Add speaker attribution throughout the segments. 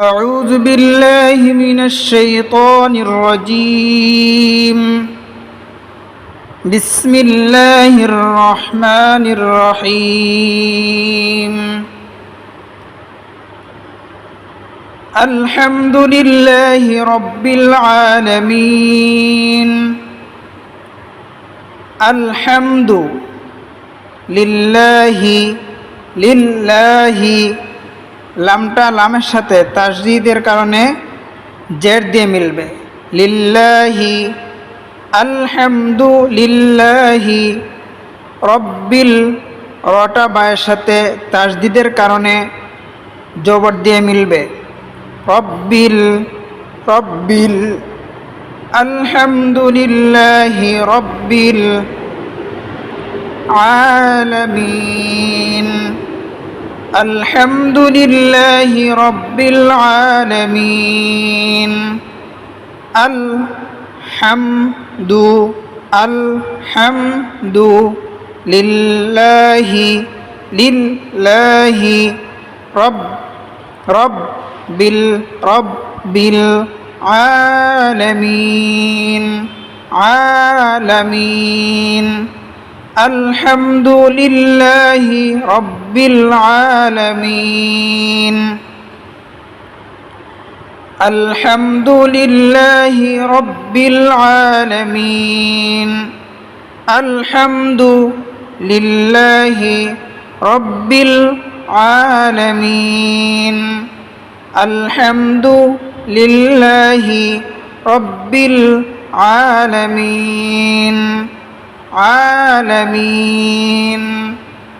Speaker 1: أعوذ بالله من الشيطان الرجيم. بسم الله الرحمن الرحيم. الحمد لله رب العالمين. الحمد لله লামটা লামের সাথে তাসদীদের কারণে জের দিয়ে মিলবে। লিল্লাহি আলহামদুলিল্লাহি রব্বিল, রটা বায়ের সাথে তাসদীদের কারণে জবর দিয়ে মিলবে। রব্বিল রব্বিল আলহামদুলিল্লাহি রব্বিল আলামিন। الحمد لله رب العالمين. الحمد لله رب العالمين عالمين. الحمد لله رب العالمين. الحمد لله رب العالمين. الحمد لله رب العالمين. الحمد لله رب العالمين. আলামিন।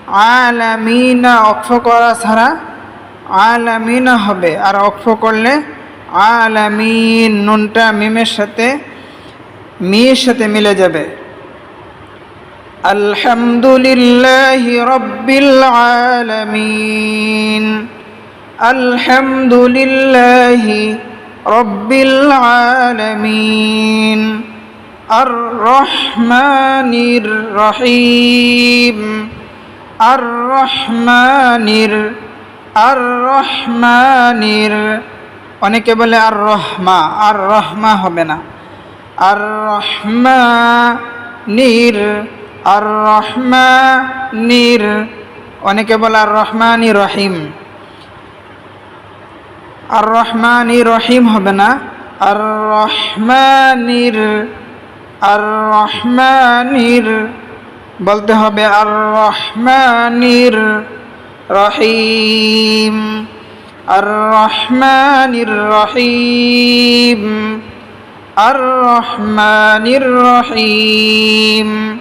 Speaker 1: আলামিনা অক্ষ করা ছাড়া আলামিনা হবে, আর অক্ষ করলে আলামিন, নুনটা মিমের সাথে মিলে যাবে। আলহামদুলিল্লাহি রাব্বিল আলামিন। আলহামদুলিল্লাহি রাব্বিল আলামিন। আর-রহমানির রহিম। আর-রহমানির, অনেকে বলে আর রহমা হবে না। আর-রহমানির, অনেকে বলে আর রহমানি রহিম। আর রহমানি রহিম হবে না, আর রহমানির বলতে হবে। আর রহমানির রহিম। আর রহমানির রহিম। আর রহমানির রহিম।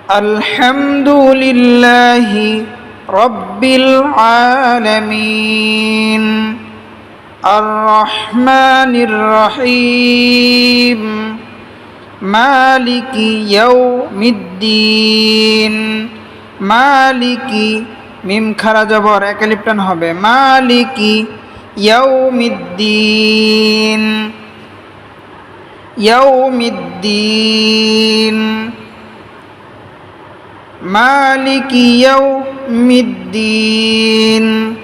Speaker 1: আলহামদুলিল্লাহি রব্বিল আলামিন। আর রহমানির রহিম। মালিকি ইয়াউমিদ্দিন। মালিকি, মিম খারা জবর এক আলিফ টান হবে। মালিকি ইয়াউমিদ্দিন। ইয়াউমিদ্দিন। মালিকি ইয়াউমিদ্দিন।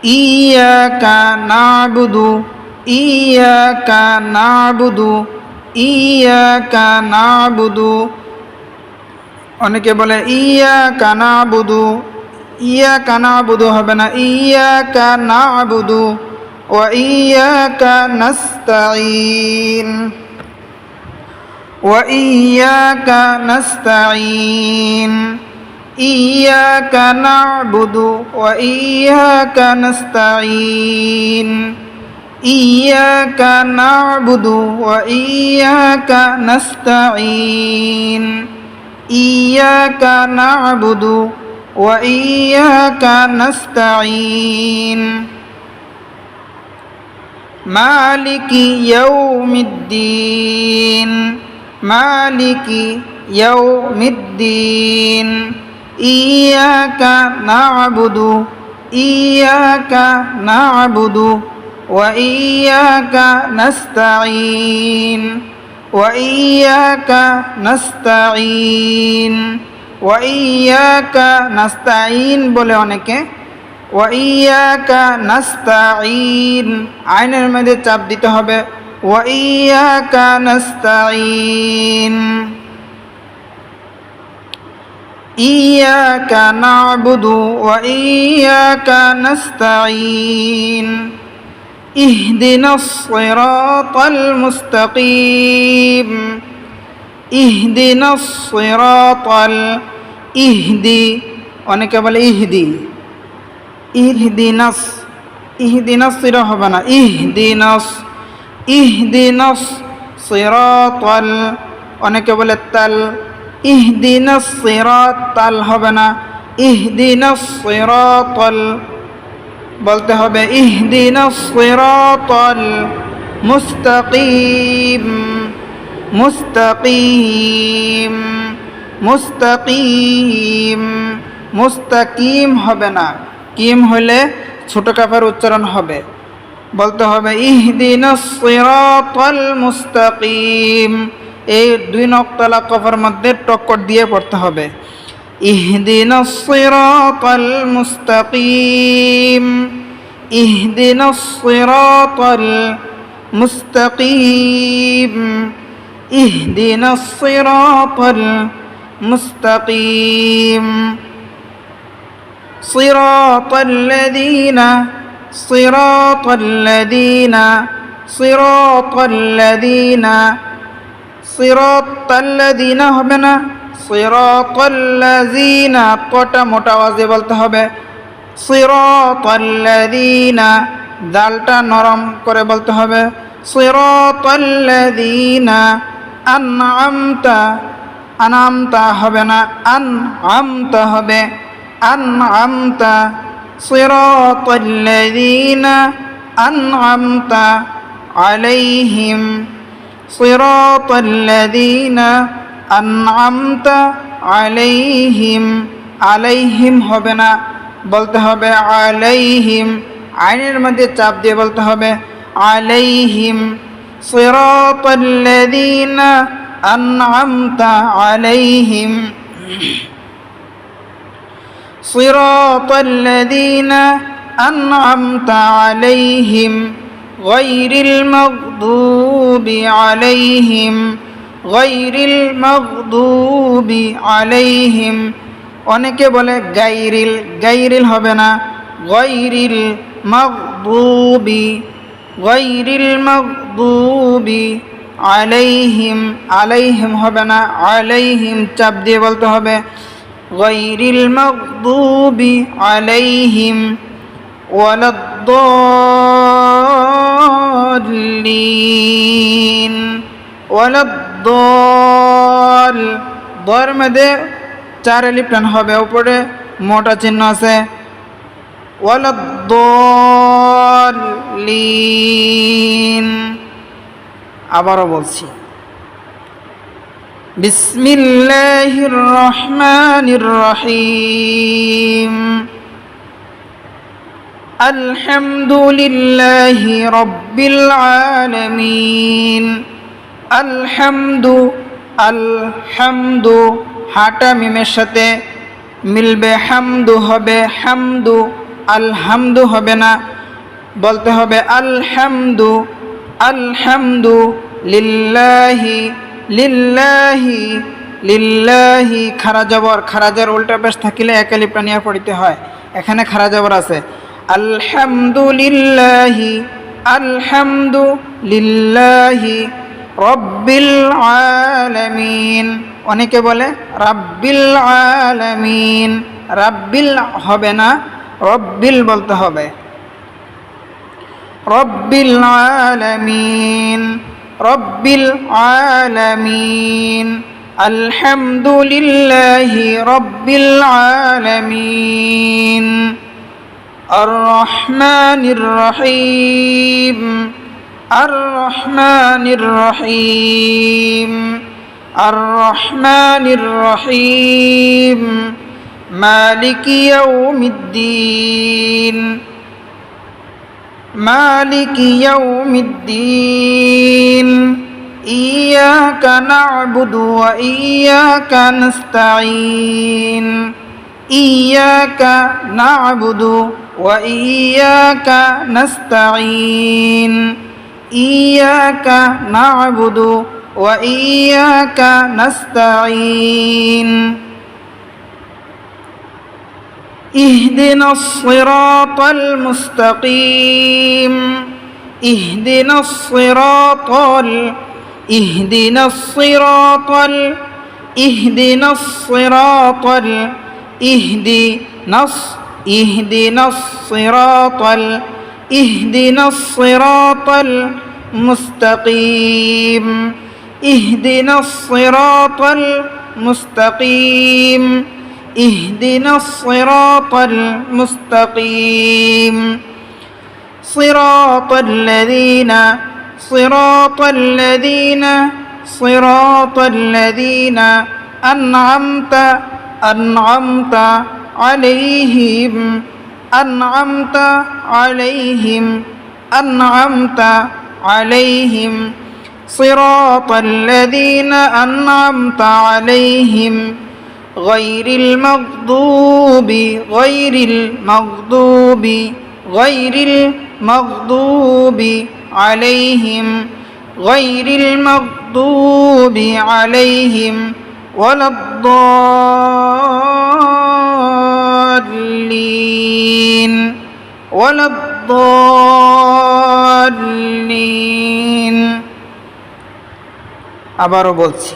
Speaker 1: ইয়াকা না'বুদু। ইয়াকা না'বুদু। ইয়াকা না'বুদু, অনেকে বলে ইয়াকা না'বুদু। ইয়াকা না'বুদু হবে না, ইয়াকা না'বুদু ওয়া ইয়াকা নাস্তাঈন। ওয়া ইয়াকা নাস্তাঈন। ইয়াকা না'বুদু ওয়া ইয়াকা নাস্তাঈন। ইয়্যাকা না'বুদু ওয়া ইয়্যাকা নাস্তাঈন। ইয়্যাকা না'বুদু ওয়া ইয়্যাকা নাস্তাঈন। মালিকি ইয়াউমিদ্দিন। মালিকি ইয়াউমিদ্দিন। ইয়্যাকা না'বুদু। ইয়্যাকা না'বুদু وإياك نستعين. وإياك نستعين. وإياك نستعين বলে অনেকে ওয়াইয়াকা নাস্তাঈন, আইনের মধ্যে চাপ দিতে হবে, ওয়াইয়াকা নাস্তাঈন। ইয়াকা না'বুদু ওয়া ইয়াকা নাস্তাঈন, ইহদিনাস সিরাতাল মুস্তাকিম, ইহদিনাস সিরাতাল, ইহদি, অনেকে বলে ইহদি, ইহদিনাস, ইহদিনাস সিরা হবে না, ইহদিনাস, ইহদিনাস সিরাতাল, অনেকে বলে তাল, ইহদিনাস সিরাত, তাল হবে না, ইহদিনাস সিরাতাল, বলতে হবে ইহদিনাস সিরাতাল মুস্তাকিম, মুস্তাকিম, মুস্তাকিম, মুস্তাকিম হবে না, কিম হলে ছোট কাফের উচ্চারণ হবে, বলতে হবে ইহদিনাস সিরাতাল মুস্তাকিম। এই দুই নক্তালা কফের মধ্যে টক্কর দিয়ে পড়তে হবে, ইহদিনাস সিরাতাল মুস্তাকিম, ইহদিনাস সিরাতাল মুস্তাকিম, ইহদিনাস সিরাতাল মুস্তাকিম, সিরাতাল লাযীনা, সিরাতাল লাযীনা, সিরাতাল লাযীনা, সিরাতাল লাযীনা হবে না, সিরাতাল লাযীনা, কটা মোটা আওয়াজে বলতে হবে, সিরাতাল লাযীনা, দালটা নরম করে বলতে হবে, সিরাতাল লাযীনা আনআমতা, আনআমতা হবে না, আনআমতা হবে, আনআমতা, সিরাতাল লাযীনা আনআমতা আলাইহিম, সিরাতাল লাযীনা আনআমতা আলাইহিম, আলাইহিম হবে না, বলতে হবে আলাইহিম, আইনের মধ্যে চাপ দিয়ে বলতে হবে আলাইহিম, সিরাতাল লাযীনা আনআমতা আলাইহিম, সিরাতাল লাযীনা আনআমতা আলাইহিম গায়রিল মাগদুবি আলাইহিম, গায়রিল মাগদুবি আলাইহিম, অনেকে বলে গায়রিল, গায়রিল হবে না, গায়রিল মাগদুবি, গায়রিল মাগদুবি আলাইহিম, আলাইহিম হবে না, আলাইহিম চাপ দিয়ে বলতে হবে গায়রিল মাগদুবি আলাইহিম ওয়ালাদ-দাল্লিন, ওয়ালাদ-দাল, দর মধ্যে চার আলিফ টান হবে, উপরে মোটা চিহ্ন আছে, ওয়ালাদ-দাল্লিন। আবারও বলছি, বিসমিল্লাহির রহমানির রহিম, আলহামদুলিল্লাহি রাব্বিল আলামিন, আলহামদু, আলহামদু, হাটা মিমের সাথে মিলবে, হামদু হবে, হামদু, আলহামদু হবে না, বলতে হবে আলহামদু, আলহামদু লিল্লাহি, লিল্লাহি, লিল্লাহি, খারা জবর, খারাজের উল্টা পেশ থাকিলে এক আলিফ টানিয়া পড়িতে হয়, এখানে খারা জবর আছে, আলহামদুলিল্লাহি, আলহামদু লিল্লাহি রাব্বিল আলামিন, অনেকে বলে রাব্বিল আলামিন, রাব্বিল হবে না, রব্বিল বলতে হবে, রব্বিল আলামিন, রব্বিল আলামিন, আলহামদুলিল্লাহি রাব্বিল আলামিন, আর রহমানির রহিম, আর রহমানির রহিম, আর রহমানির রহিম, মালিকি ইয়াউমিদ্দিন, মালিকি ইয়াউমিদ্দিন, ইয়াকা না'বুদু ওয়া ইয়াকা নাস্তাঈন, ইয়াকা না'বুদু وإياك نستعين إياك نعبد وإياك نستعين اهدنا الصراط المستقيم اهدنا الصراط اهدنا الصراط اهدنا الصراط اهدنا اهدنا الصراط اهدنا الصراط المستقيم اهدنا الصراط المستقيم اهدنا الصراط المستقيم صراط الذين صراط الذين صراط الذين أنعمت أنعمت عليهم أنعمت عليهم أنعمت عليهم صراط الذين أنعمت عليهم غير المغضوب غير المغضوب غير المغضوب عليهم غير المغضوب عليهم ولا الضالين ولا الضالين আবারও বলছি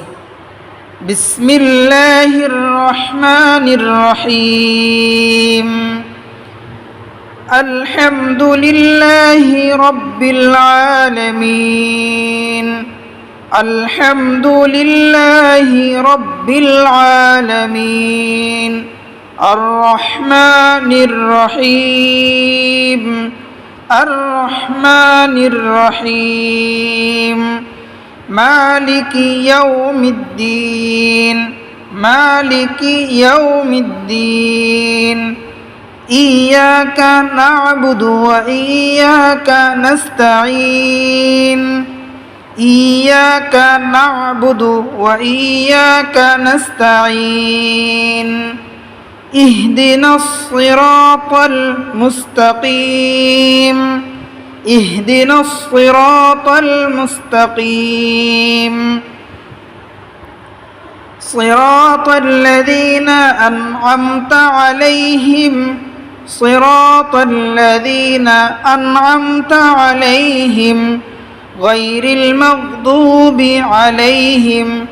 Speaker 1: বিসমিল্লাহির রহমানির রহিম আলহামদুলিল্লাহি রাব্বিল আলামিন আলহামদুলিল্লাহি রাব্বিল আলামিন আর রহমানির রহিম আর রহমানির রহিম مالك يوم الدين مالك يوم الدين إياك نعبد وإياك نستعين إياك نعبد وإياك نستعين اهدنا الصراط المستقيم اهدنا الصراط المستقيم صراط الذين أنعمت عليهم صراط الذين أنعمت عليهم غير المغضوب عليهم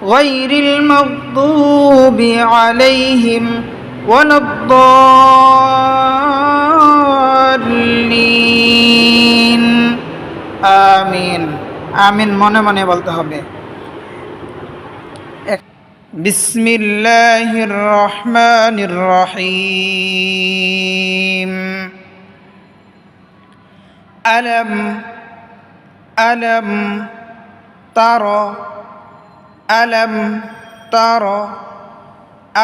Speaker 1: غير المغضوب عليهم ولا الضالين আমিন আমিন মনে মনে বলতে হবে বিসমিল্লাহির রহমানির রহিম আলম আলম তারা আলম তারা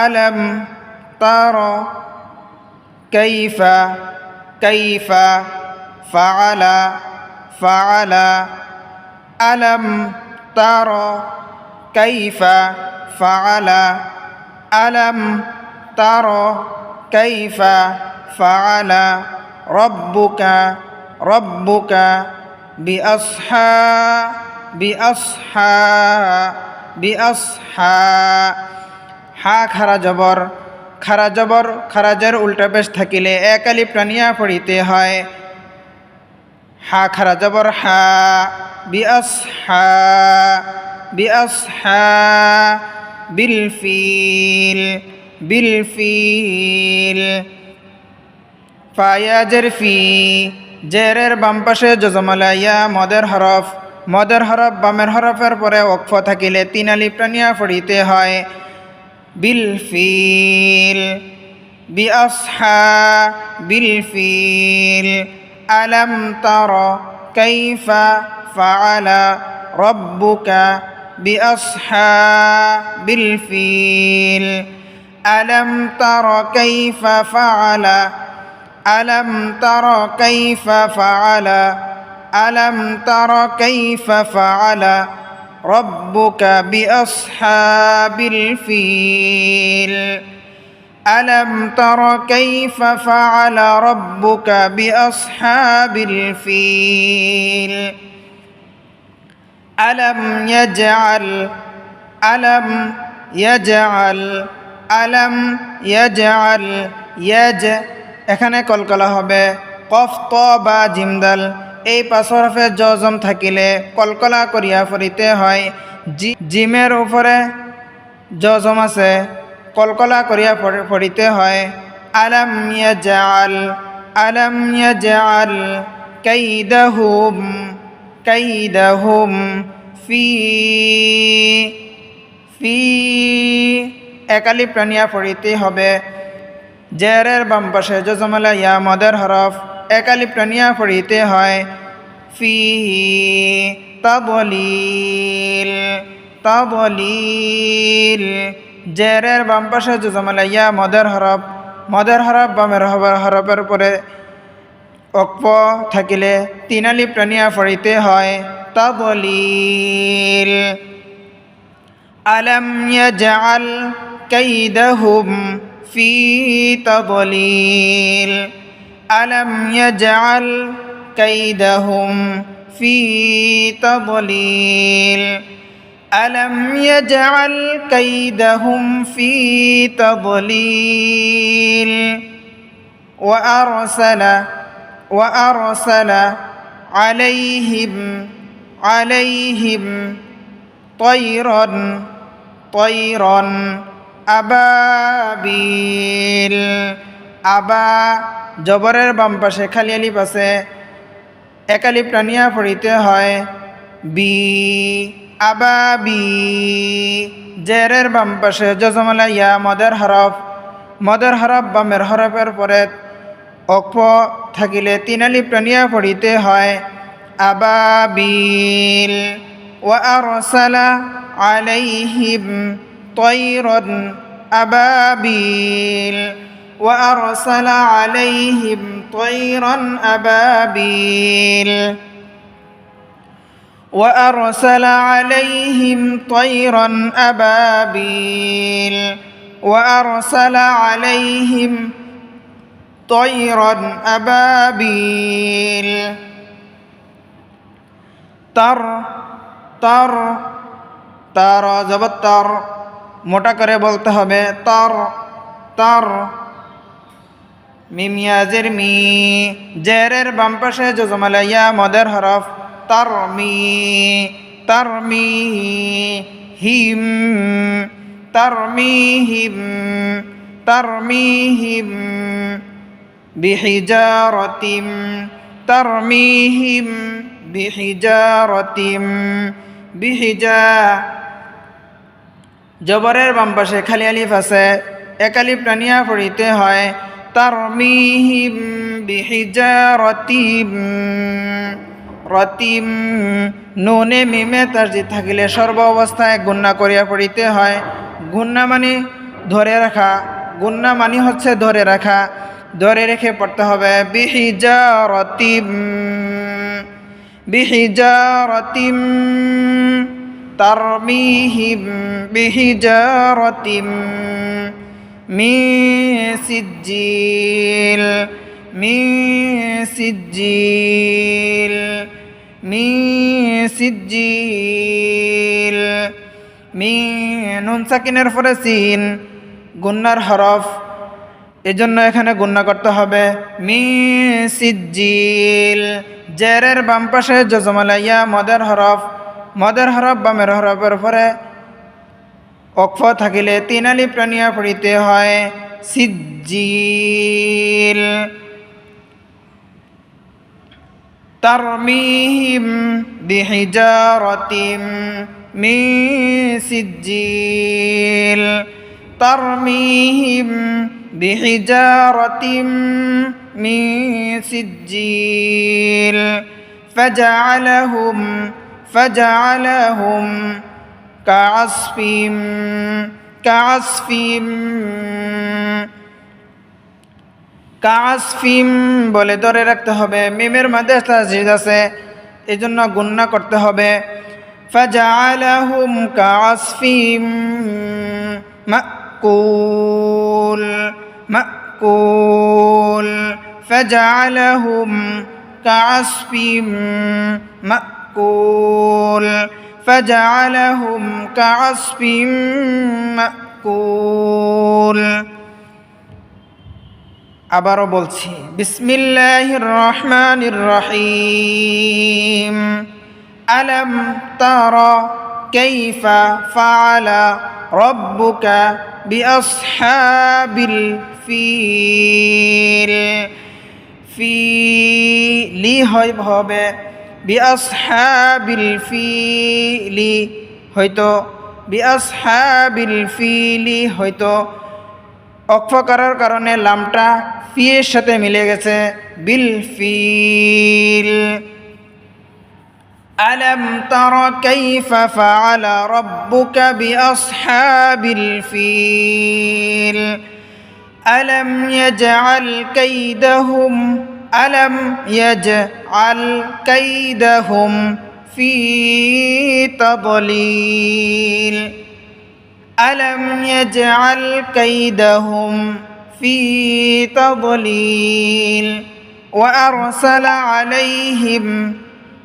Speaker 1: আলম তারা কাইফা কাইফা ফাআলা ফাআলা আলম তারা কাইফা ফাআলা আলম তারা কাইফা ফাআলা রব্বুকা রব্বুকা বিআসহা হা খারা জবর খারাজের উল্টা পেশ থাকিলে এক আলিফ টানিয়া পড়িতে হয় হা খারা জবর হা বিআসহা বিলফিল ফায়াজের ফি জেরের বাম পাশে জজমালাইয়া মদের হরফ বামের হরফের পরে ওকফ থাকিলে তিন আলিফ টানিয়া পড়িতে হয় বিলফিল বিলফিল আলম তারা কাইফা ফাআলা রব্বুকা বিআসহাবিল ফিল আলম তারা কাইফা ফাআলা ألم تر كيف فعل ألم تر كيف فعل ربك بأصحاب الفيل ألم تر كيف فعل ربك بأصحاب الفيل ألم يجعل এখানে কলকলা হবে কফ ত বা জিমদাল এই পাঁচ হরফে জজম থাকিলে কলকলা করিয়া পড়িতে হয় জিমের উপরে জজম আছে কলকলা করিয়া পড়িতে হয় আলাম ইয়াজআল কাইদাহুম ফি একালিপ টানিয়া পড়িতে হবে জেরের বাম পাশে জজমালা ইয়া মদের হরফ একালিপ টানিয়া পড়িতে হয় ফি তাদলিল জেরের বাম পাশে জজমালা ইয়া মদের হরফ বামের হরফের পরে অক্ফ থাকিলে তিন আলিপ টানিয়া পড়িতে হয় তাদলিল আলম ইয়াজআল কাইদাহুম ফি তাদলিল আলম ইয়াজআল কাইদাহুম ফি তাদলিল আলম ইয়াজআল কাইদাহুম ফি তাদলিল وأرسل عليهم طيرا أبابيل আবা জবরের বাম পাশে খালি আলিফ আছে এক আলিফ টানিয়া পড়িতে হয় আবাবি জেরের বাম পাশে জজমালা ইয়া মদের হরফ বামের হরফের পরে অক্ফ থাকিলে তিন আলিফ টানিয়া পড়িতে হয় আবাবিল وأرسل عليهم طيرا أبابيل وأرسل عليهم طيرا أبابيل وأرسل عليهم طيرا أبابيل وأرسل عليهم طيرا أبابيل তার জবত্তর মোটা করে বলতে হবে তার মিমিয়াজের মি জেরের বাম পাশে জজমালা ইয়া মদের হরফ তারমিহিম বিহিজা জবরের বাম পাশে খালি আলিফ আছে এক আলিফ টানিয়া পড়িতে হয় তারমিহিম বিহিজারতিম নুনে মিমে তাসদীদ থাকিলে সর্ব অবস্থায় গুন্না করিয়া পড়িতে হয় গুন্না মানে ধরে রাখা গুন্না মানে হচ্ছে ধরে রাখা ধরে রেখে পড়তে হবে বিহিজারতিম তারমিহিম বিহিজারতিম মিন সিজ্জিল নুন সাকিনের পরে সিন গুন্নার হরফ এজন্য এখানে গুন্না করতে হবে সিজ্জিল জেরের বাম পাশে জজমালা ইয়া মদের হরফ বামের হরফের পরে অক্ফ থাকিলে তিন আলিফ টানিয়া পড়িতে হয় সিজ্জিল তারমিহিম বিহিজারতিম মিন সিজ্জিল তারমিহিম বিহিজারতিম মিন সিজ্জিল فجعلهم কাসফিম বলে ধরে রাখতে হবে মিমের মধ্যে তাসদীদ আছে এজন্য গুন্না করতে হবে ফাজআলাহুম কাসফিম مأكول مأكول فجعلهم كعصف مأكول فجعلهم كعصف مأكول আবারও বলছি বিসমিল্লাহির রহমানির রহিম আলম তারা কাইফা ফাআলা রাব্বুকা বিআসহাবিল ফিল ফিলি হবে বিআসহাবিল ফিলি হয়তো বিআসহাবিল ফিলি হয়তো অক্ফ করার কারণে লামটা ফিয়ের সাথে মিলে গেছে বিল ফিল আলম তারা কাইফা ফাআলা রাব্বুকা বিআসহাবিল ফিল আলম ইয়াজআল কাইদাহুম আলম ইয়াজআল কাইদাহুম ফি তাদলিল ألم يجعل كيدهم في تضليل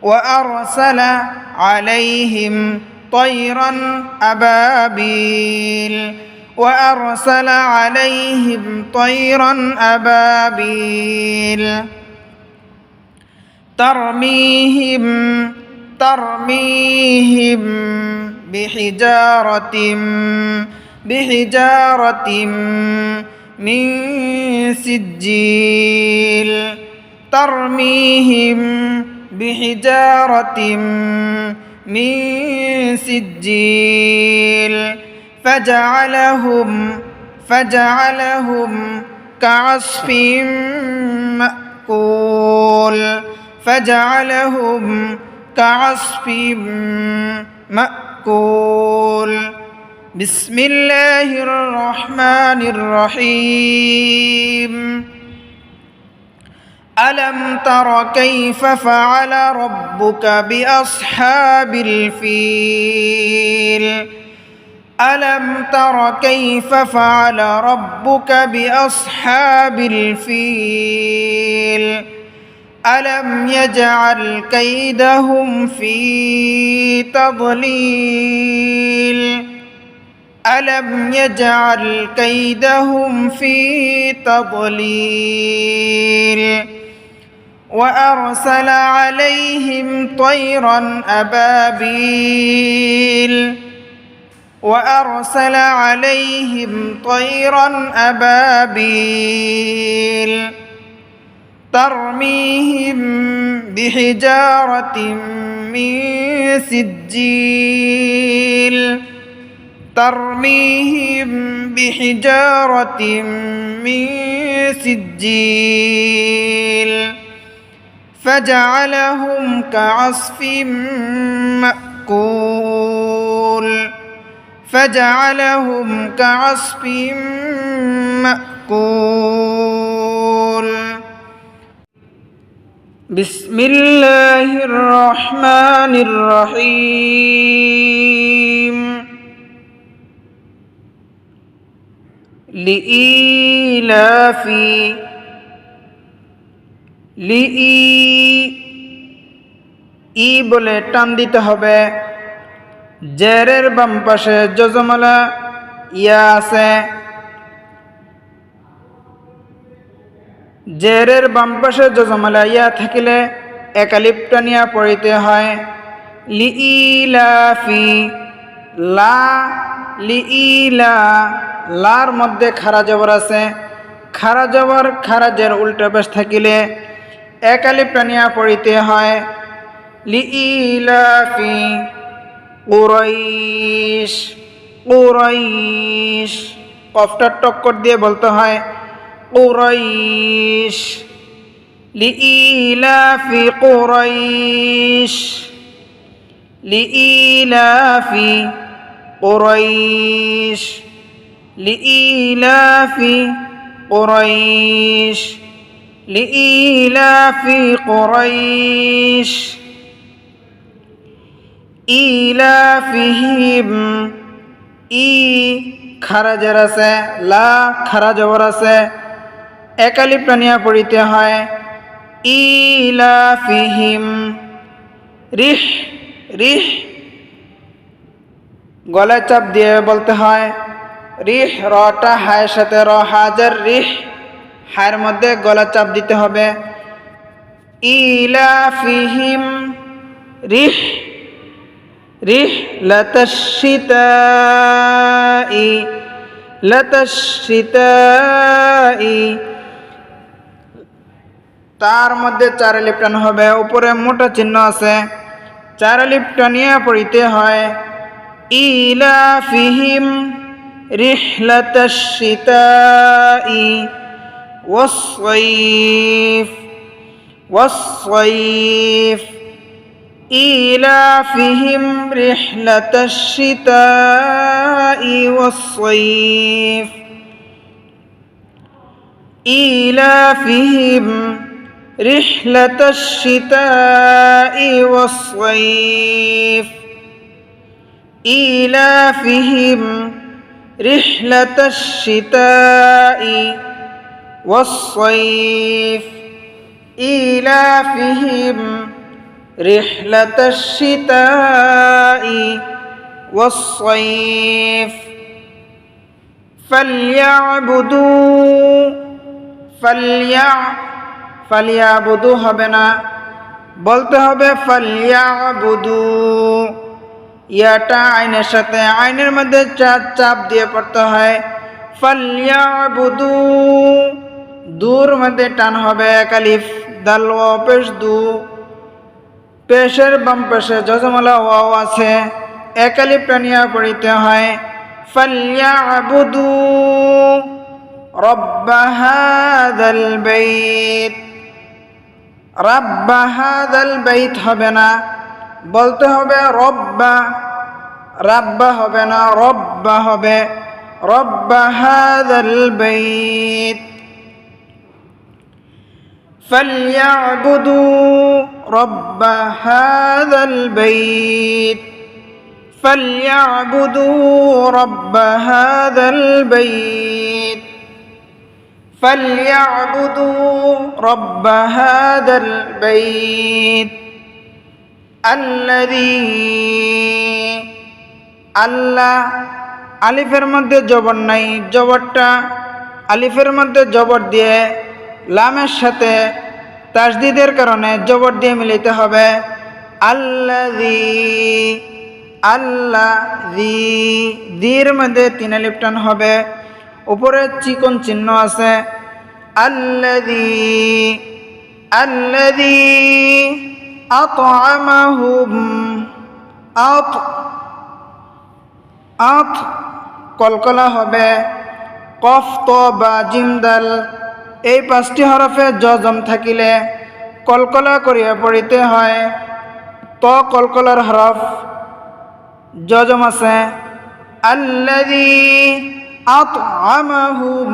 Speaker 1: وأرسل عليهم طيرا أبابيل وأرسل عليهم طيرا أبابيل ترميهم بحجارة من سجيل ترميهم بحجارة من سجيل فجعلهم كعصف مأكول فجعلهم كعصف مأكول بسم الله الرحمن الرحيم ألم تر كيف فعل ربك بأصحاب الفيل ألم تر كيف فعل ربك بأصحاب الفيل ألم يجعل كيدهم في تضليل ألم يجعل كيدهم في تضليل وأرسل عليهم طيرا أبابيل وأرسل عليهم طيرا أبابيل ترميهم بحجارة من سجيل ترميهم بحجارة من سجيل فجعلهم كعصف مأكول فجعلهم كعصف مأكول بسم الله الرحمن الرحيم لإيلاف ই বলে টান দিতে হবে জেরের বাম পাশে যজমালা ইয়া আছে জেরের বাম পাশে যজমালা ইয়া থাকিলে একালিপ টানিয়া পড়িতে হয় লিইলাফি লা লিইলা লার মধ্যে খারা জবর আছে খারা জবর খারাজের উল্টা পেশ থাকিলে একালিপ টানিয়া পড়িতে হয় লিইলাফি কুরাইশ কুরাইশ কফটা টক্কর দিয়ে বলতে হয় কুরাইশ লিইলাফি কুরাইশ লিইলাফি কুরাইশ লিইলাফি কুরাইশ লিইলাফি কুরাইশ إيلافهم ই খারা জের আছে, লা খারা জবর আছে, এক আলিফ টানিয়া পড়িতে হয়। ইলাফিহিম, রিহ রিহ গলায় চাপ দিয়ে বলতে হয়। রিহ রটা হায়ের সাথে, র হাজার রিহ, হায়ের মধ্যে গলা চাপ দিতে হবে। ইলাফিহিম রিহ রিহ লাতাশিতাই, লাতাশিতাই তার মধ্যে 4 আলিফ টান হবে, উপরে মোটা চিহ্ন আছে, 4 আলিফ টানিয়া পড়িতে হয়। ইলাফিহিম রিহলাতাশ শিতাই ওয়াস-সাইফ, ওয়াস-সাইফ ইলাফিহিম রিহলাতাশ শিতাই ওয়াস-সাইফ ইলাফিহিম রিহলাতাশ শিতাই ওয়াস-সাইফ ইলাফিহিম রিহলাতাশ শিতাই ওয়াস-সাইফ ইলাফিহিম রিহলাতাশ শিতাই ওয়াস-সাইফ ফালইয়াবুদু, ফালিয়াবুদু হবে না, বলতে হবে ফালিয়াবুদু। ইয়াটা আইনের সাথে, আইনের মধ্যে চাপ দিয়ে পড়তে হয়। ফালিয়াবুদু, দূর মধ্যে টান হবে, এক আলিফ, দাল ওয়াও পেশ দু, পেশের বাম পেশে যজমলা ওয়াও আছে, এক আলিফ টানিয়া পড়িতে হয়। ফালিয়াবুদু রব্বা হাযাল বাইত, রাব্বা হাযাল বাইত হবে না, বলতে হবে রব্বা, রাব্বা হবে না, রব্বা হবে, রব্বা হাযাল বাইত। ফালইয়াবুদু রব্বা হাযাল বাইত, ফালইয়াবুদু রব্বা হাযাল বাইত, ফালইয়াবুদু রব্বা হাযাল বাইত। আল্লাযী, আল্লাহ আলিফের মধ্যে জবর নাই, জবরটা আলিফের মধ্যে জবর দিয়ে লামের সাথে তাসদিদের কারণে জবর দিয়ে মিলাইতে হবে। আল্লাযী, আল্লাযী, দীর মধ্যে 3 আলিফ টান হবে, উপরে চিকন চিহ্ন আছে। আল্লাযী, আল্লাযী আত'আমাহুম, আত কলকলা হবে, কফ ত বা জিম দাল এই 5টি হরফে জজম থাকিলে কলকলা করিয়া পড়িতে হয়। ত কলকলার হরফ, জজম আছে। আল্লাযী আত'আমাহুম,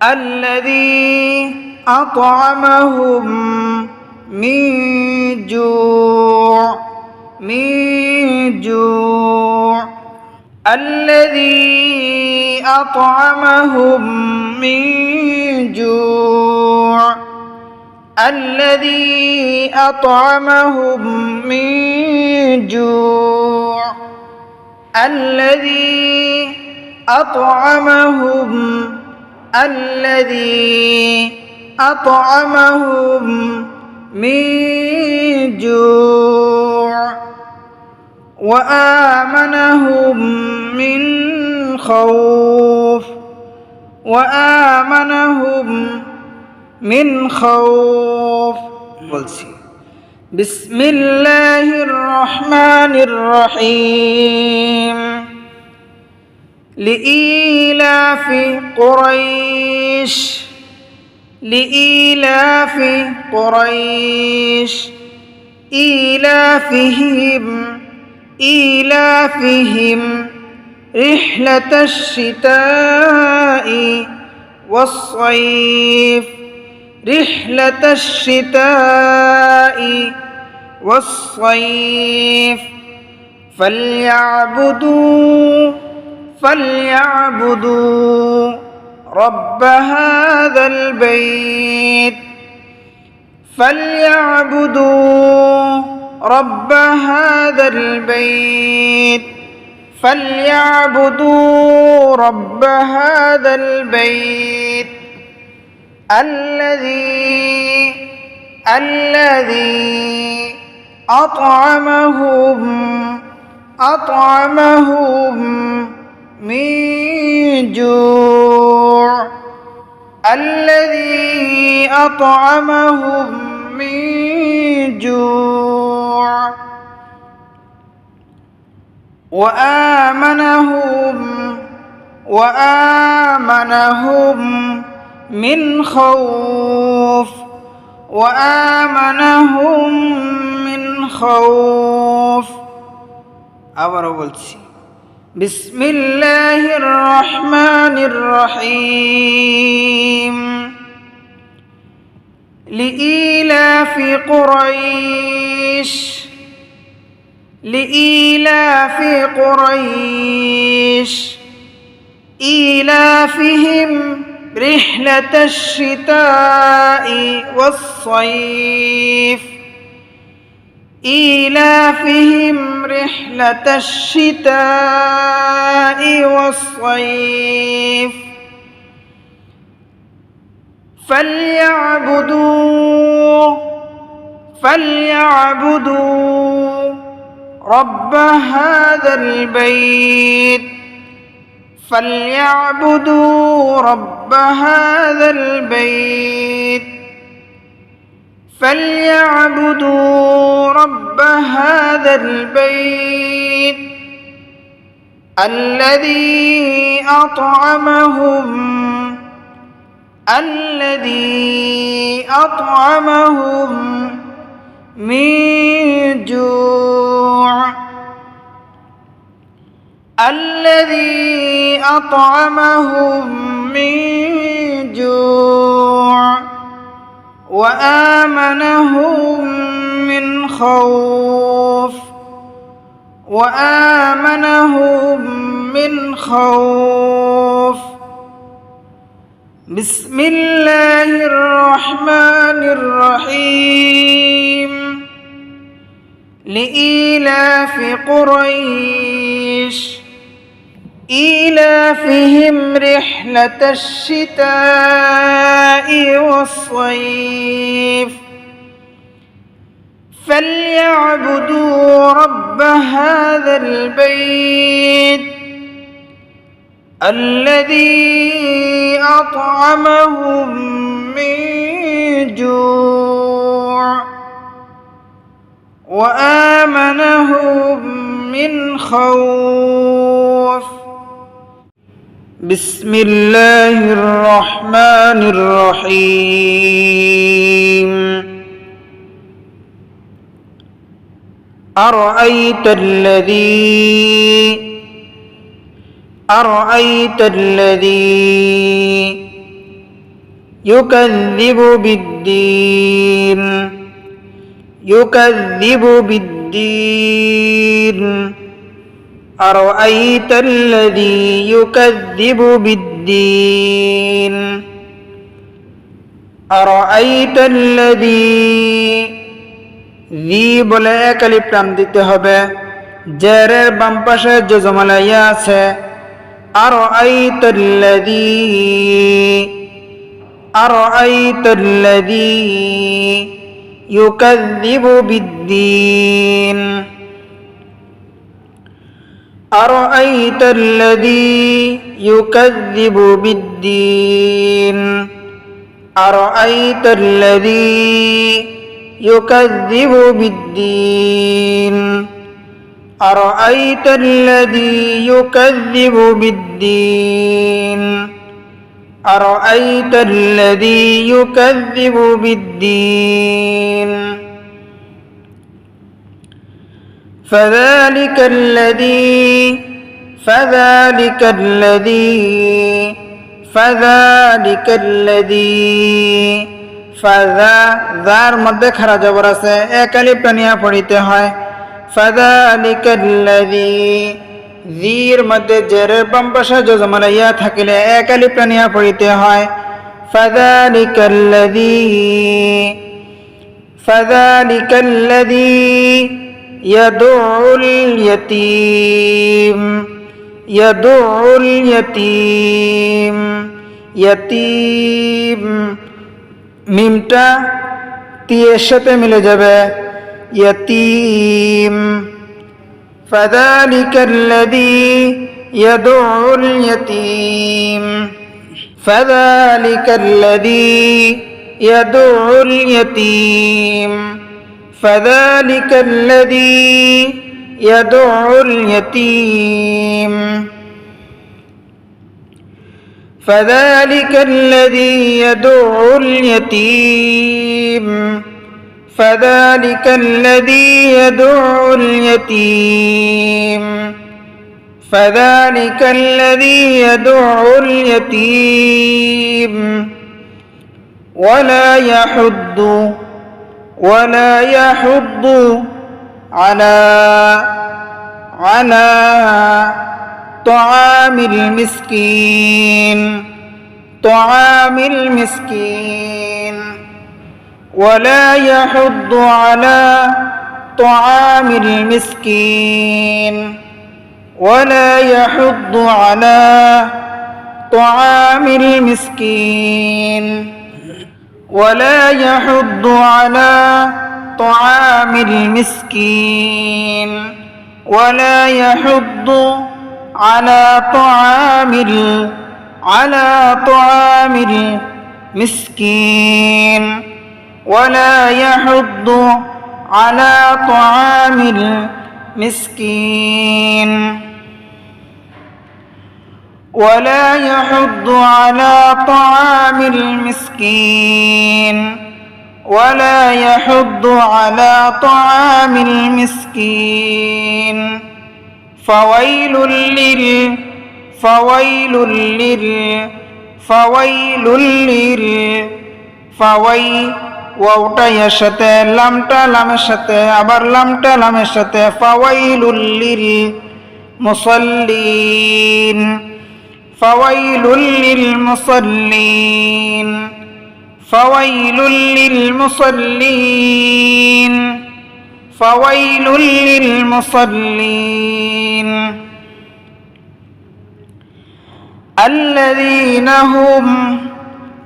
Speaker 1: আল্লাযী আত'আমাহুম মিন জু', মিন জু', الذي أطعمهم من جوع، الذي أطعمهم من جوع، الذي أطعمهم، الذي أطعمهم من جوع وآمنهم من خوف، وآمنهم من خوف। বলছি বিসমিল্লাহির রহমানির রহিম। লিইলাফি কুরাইশ, লিইলাফি কুরাইশ ইলাফিহিম, إيلافهم رحلة الشتاء والصيف، رحلة الشتاء والصيف فليعبدوا رب هذا البيت فليعبدوا رب هذا البيت فليعبدوا رب هذا البيت الذي أطعمهم من جوع الذي أطعمهم من جوع وآمنهم من خوف আবারও বলছি বিসমিল্লাহির রহমানির রহিম লিইলাফি কুরাইশ إيلافهم رحلة الشتاء والصيف إيلافهم رحلة الشتاء والصيف فليعبدوا رب هذا البيت فليعبدوا رب هذا البيت فليعبدوا رب هذا البيت الذي أطعمهم من جوع الذي أطعمهم من جوع وآمنهم من خوف بسم الله الرحمن الرحيم لإيلاف قريش إيلافهم رحلة الشتاء والصيف فليعبدوا رب هذا البيت الذي أطعمهم من جوع وآمنهم من خوف بسم الله الرحمن الرحيم أرأيت الذي يكذب بالدين أرأيت الذي يكذب بالدين أرأيت الذي ذي বলে এক আলিফ টান দিতে হবে জেরের বাম পাশে জজমালাইয়া আছে أرأيت الذي يكذب بالدين أرأيت الذي يكذب بالدين أرأيت الذي يكذب بالدين أرأيت الذي يكذب بالدين أرأيت الذي يكذب بالدين فذلك الذي ফাযা যার মধ্যে খারা জবর আছে এক আলিফ টানিয়া পড়িতে হয় ফাযালিকাল্লাযী যীর মধ্যে জেরের বাম পাশে জজম ইয়া থাকিলে এক আলিফ টানিয়া পড়িতে হয় ফাযালিকাল্লাযী ইয়াদুল ইয়াতীম মিমটা তিয়ের সাথে মিলে যাবে ইয়াতীম ফাযালিকাল্লাযী ইয়াদুল ইয়াতীম ফাযালিকাল্লাযী ইয়াদুল ইয়াতীম ফাযালিকাল্লাযী ইয়াদুল ইয়াতীম ফাযালিকাল্লাযী ইয়াদুল ইয়াতীম ফাযালিকাল্লাযী ইয়াদুল ইয়াতীম ফাযালিকাল্লাযী ইয়াদুল ইয়াতীম ওয়ালা ইয়াহুদ্দু আলা طعام المسكين ولا يحض على طعام المسكين ولا يحض على طعام المسكين ولا يحض على طعام المسكين ولا يحض على طعام المسكين ولا يحض على طعام المسكين ولا يحض على طعام المسكين ولا يحض على طعام المسكين فويل ওয়াওটা এর সাথে লামটা লামের সাথে আবার লামটা লামের সাথে ফাওয়াইলুল লিল মুসাল্লিন ফাওয়াইলুল লিল মুসাল্লিন ফাওয়াইলুল লিল মুসাল্লিন ফাওয়াইলুল লিল মুসাল্লিন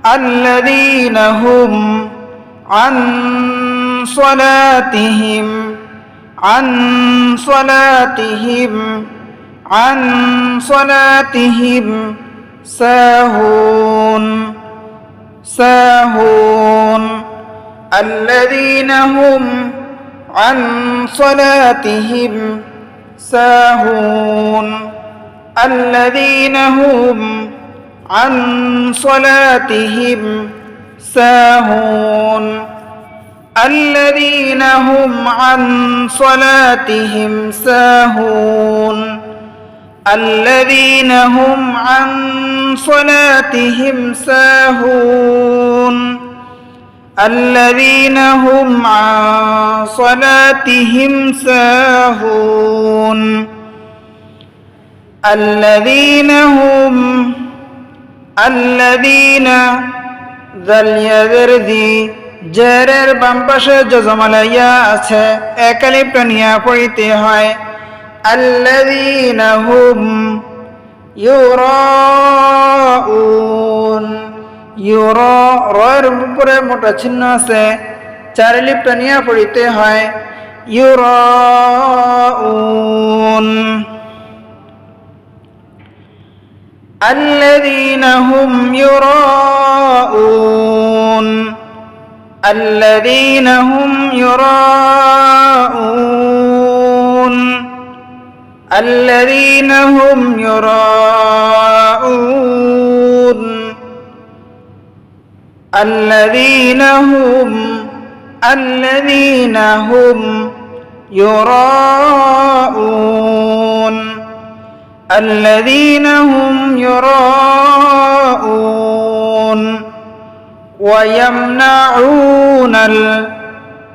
Speaker 1: الذين هم عن صلاتهم ساهون الذين هم عن صلاتهم ساهون الذين هم عن صلاتهم ساهون الذين هم عن صلاتهم ساهون الذين هم عن صلاتهم ساهون الذين هم عن صلاتهم ساهون الذين যালিয়াদেরদি জেরের বাম পাশে জজম আলাইয়া আছে এক আলিফ টানিয়া পড়িতে হয় الذين هم يراءون রয়ের উপরে মোটা চিহ্ন আছে চার আলিফ টানিয়া পড়িতে হয় يراءون الذين هم يراءون الذين هم يراءون الذين هم يراءون الذين هم يراءون الذين هم يراءون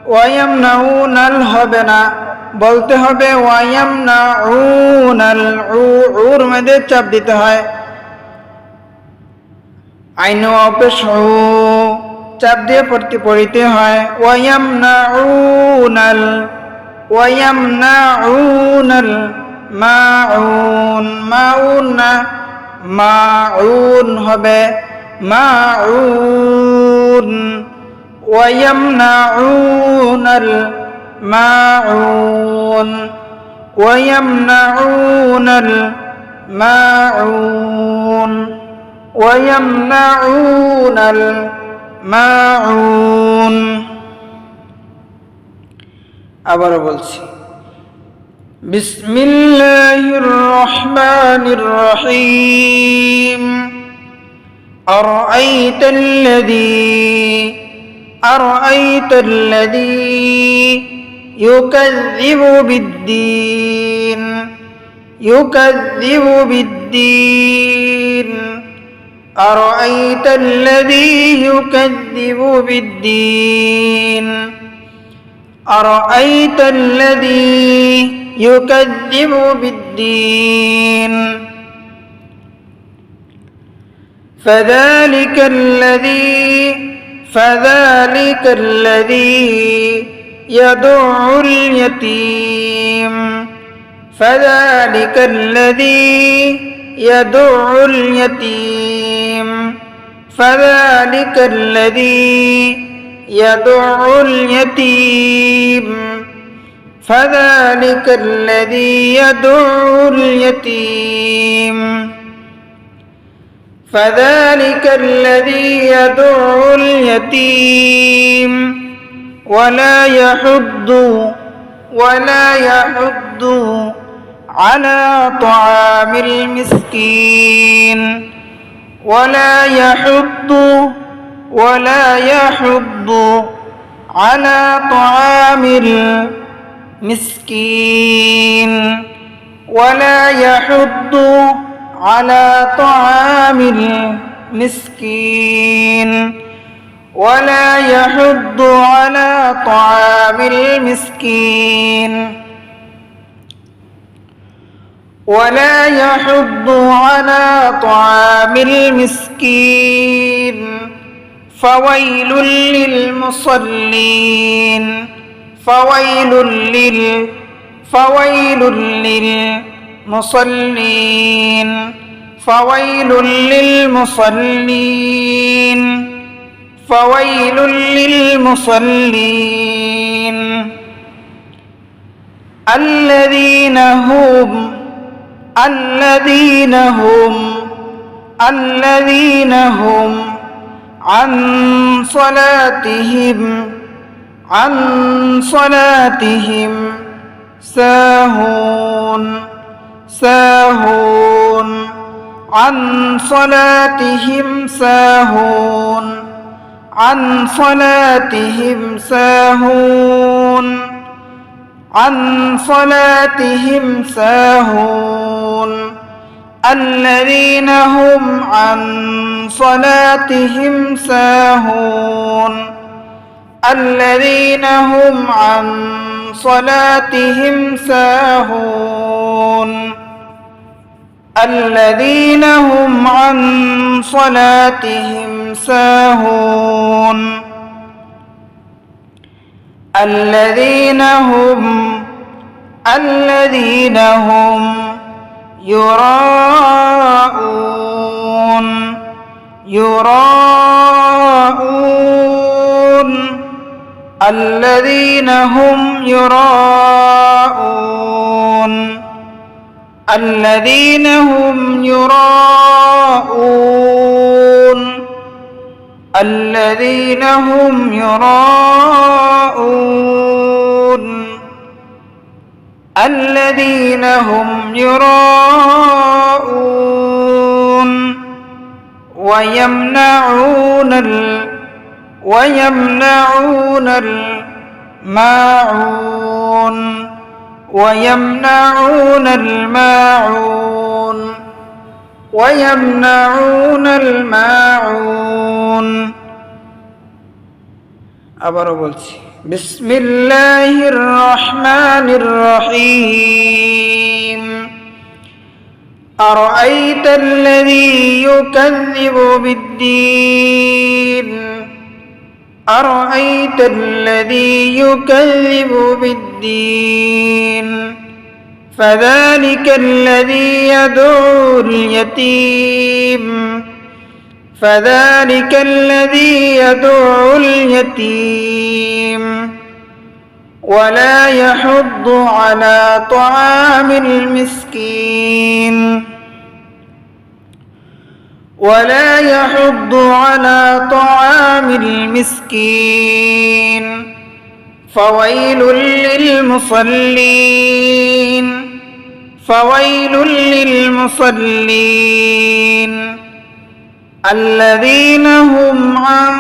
Speaker 1: ويمنعون الهبنا বলতে হবে ওয়ায়ামনাউনাল উর মধ্যে চাপ দিতে হয়। আইনু অপেশ চাপ দিয়ে পড়িতে হয় ওয়ায়ামনাউনাল মাউন মাউন না মাউন হবে মাউন ওয়ায়ামনাউনাল মাউন ওয়ায়ামনাউনাল মাউন ওয়ায়ামনাউনাল মাউন। আবারও বলছি বিসমিল্লাহির রহমানির রহিম আরাআইতাল্লাযী ইউকাযযিবু বিদ্দীন أرأيت الذي يكذب بالدين أرأيت الذي يكذب بالدين فذلك الذي يدع اليتيم فذلك الذي يدع اليتيم فذلك الذي يدع اليتيم فذلك الذي يدع اليتيم فذلك الذي يدع اليتيم ولا يحض على طعام المسكين ولا يحض على طعام المسكين ولا يحض على طعام المسكين ولا يحض على طعام المسكين ولا يحض على طعام المسكين فويل للمصلين فويل للمصلين فويل للمصلين فويل للمصلين الذين هم عن صلاتهم ساهون عن صلاتهم ساهون عن صلاتهم ساهون الذين هم عن صلاتهم ساهون الذين هم عن صلاتهم ساهون الذين هم عن صلاتهم ساهون الذين هم يراءون الذين هم يراءون الذين هم يراءون الذين هم يراءون الذين هم يراءون ويمنعون الماعون ويمنعون الماعون আবারও বলছি بسم الله الرحمن الرحيم أرأيت الذي يكذب بالدين أرأيت الذي يكذب بالدين فذلك الذي يدعو اليتيم فذلك الذي يدعو اليتيم ولا يحض على طعام المسكين ولا يحض على طعام المسكين فويل للمصلين فويل للمصلين الذين هم عن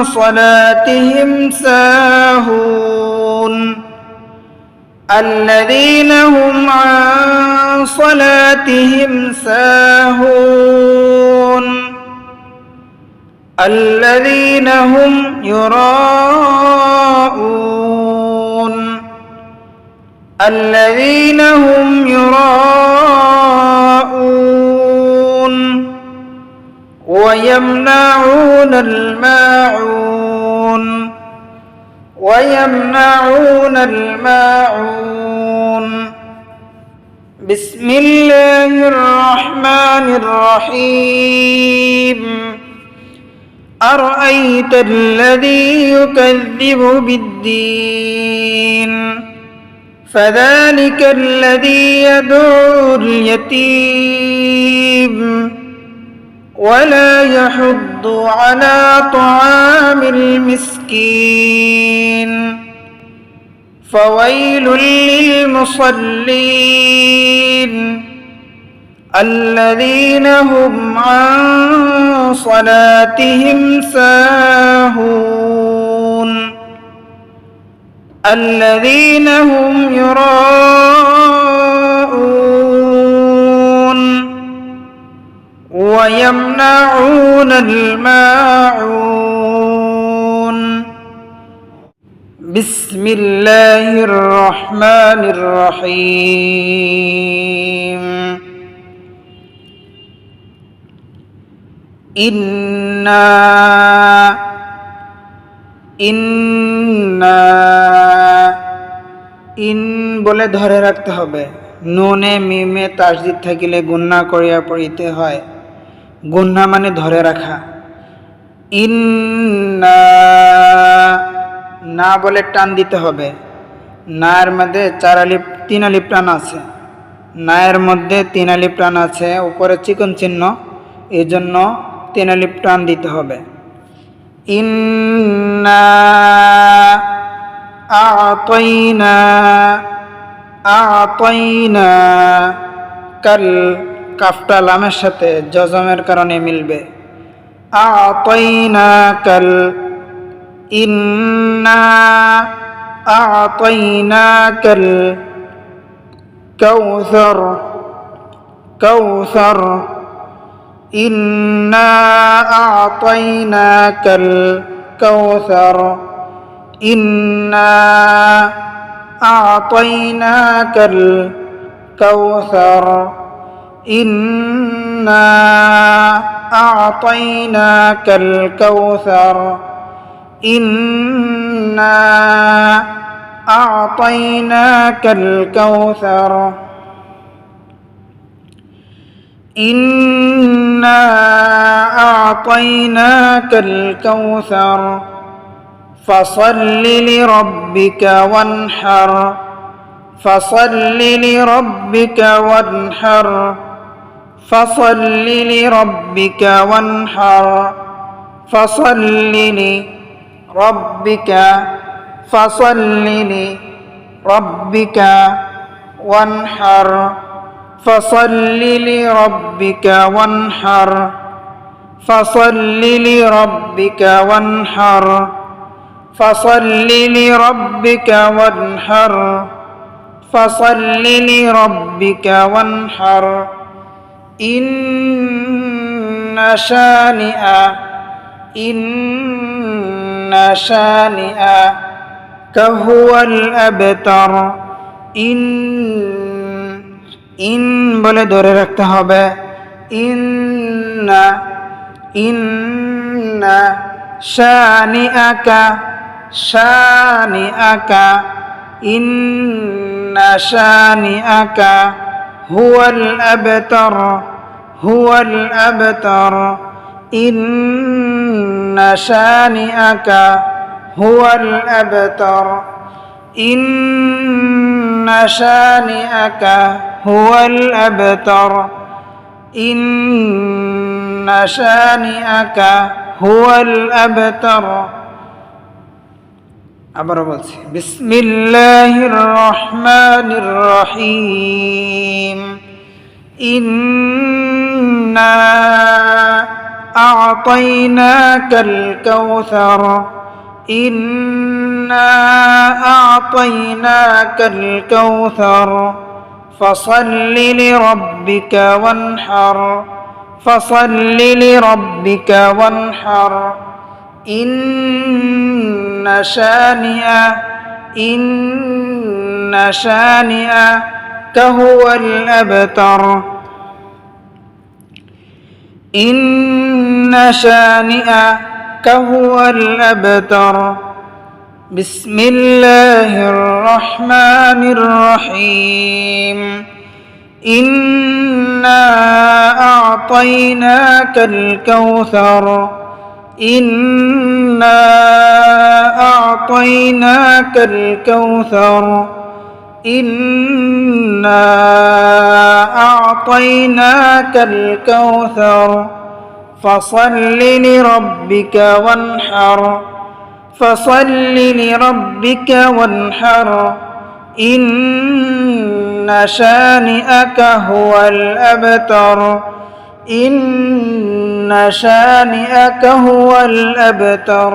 Speaker 1: صلاتهم ساهون الذين هم عن صلاتهم ساهون الذين هم يراءون الذين هم يراءون ويمنعون الماعون ويمنعون الماعون بسم الله الرحمن الرحيم أرأيت الذي يكذب بالدين فذلك الذي يدعو اليتيم ولا يحض على طعام المسكين فويل للمصلين الذين هم عن صلاتهم ساهون الذين هم يراءون ويمنعون الماعون بسم الله الرحمن الرحيم إنا ইন বলে ধরে রাখতে হবে। নুনে মিমে তাসদিদ থাকিলে গুন্না করিয়া পড়িতে হয়। গুন্না মানে ধরে রাখা। ইন্না না বলে টান দিতে হবে। নায়ের মধ্যে 4 আলিফ 3 আলিফ টান আছে। নায়ের মধ্যে 3 আলিফ টান আছে, উপরে চিকন চিহ্ন, এই জন্য 3 আলিফ টান দিতে হবে। ইন্না আ'তাইনা কাল কাফটা লামের সাথে জজমের কারণে মিলবে। আ'তাইনা কাল ইন্না আ'তাইনা কাল কাউসার ইন্না আ'তাইনা কাল কাউসার إنا أعطيناك الكوثر إنا أعطيناك الكوثر إنا أعطيناك الكوثر إنا أعطيناك الكوثر فصل لربك وانحر فصل لربك وانحر فصل لربك وانحر فصل لربك فصل لربك وانحر فصل لربك وانحر فصل لربك وانحر فصل لربك وانحر فصل لربك وانحر إن কাহুয়াল আবতার। ইন বলে ধরে রাখতে হবে। ইন্না ইন্না শানিআকা শানিআকা ইন্না শানিআকা হুয়াল আবতার হুয়াল আবতার ইন্না শানিআকা হুয়াল আবতার ইন্না শানিআকা হুয়াল আবতার ইন্না শানিআকা হুয়াল আবতার। আবার বলছি, বিসমিল্লাহির রহমানির রহিম। ইন্না আ'তাইনাকাল কাউসার ইন্না আ'তাইনাকাল কাউসার ফাসাল্লি লিরাব্বিকা ওয়ানহার ফাসাল্লি লিরাব্বিকা ওয়ানহার ইন্না শানিআকা হুয়াল আবতার ইন্না শানিআকা হুয়াল আবতার। বিসমিল্লাহির রহমানির রহিম। ইন্না আ'তাইনাকাল কাউসার ইন্না আ'তাইনাকাল কাউসার ইন্না আ'তাইনাকাল কাউসার ফাসাল্লি লিরাব্বিকা ওয়ানহার ফাসাল্লি লিরাব্বিকা ওয়ানহার ইন্না শানিআকা হুয়াল আবতার ইন্না শানিআকা হুয়াল আবতার।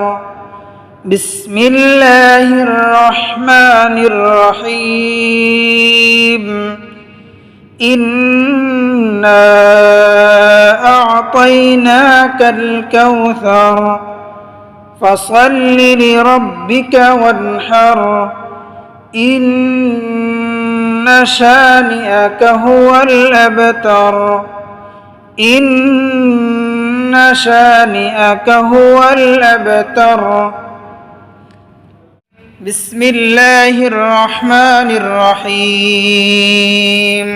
Speaker 1: বিসমিল্লাহির রহমানির রহিম। ইন্না আ'তাইনাকাল কাউসার ফাসাল্লি লিরাব্বিকা ওয়ানহার ইন্না শানিআকা হুয়াল আবতার ইন্না শানিআকা হুয়াল আবতার। বিসমিল্লাহির রহমানির রহিম।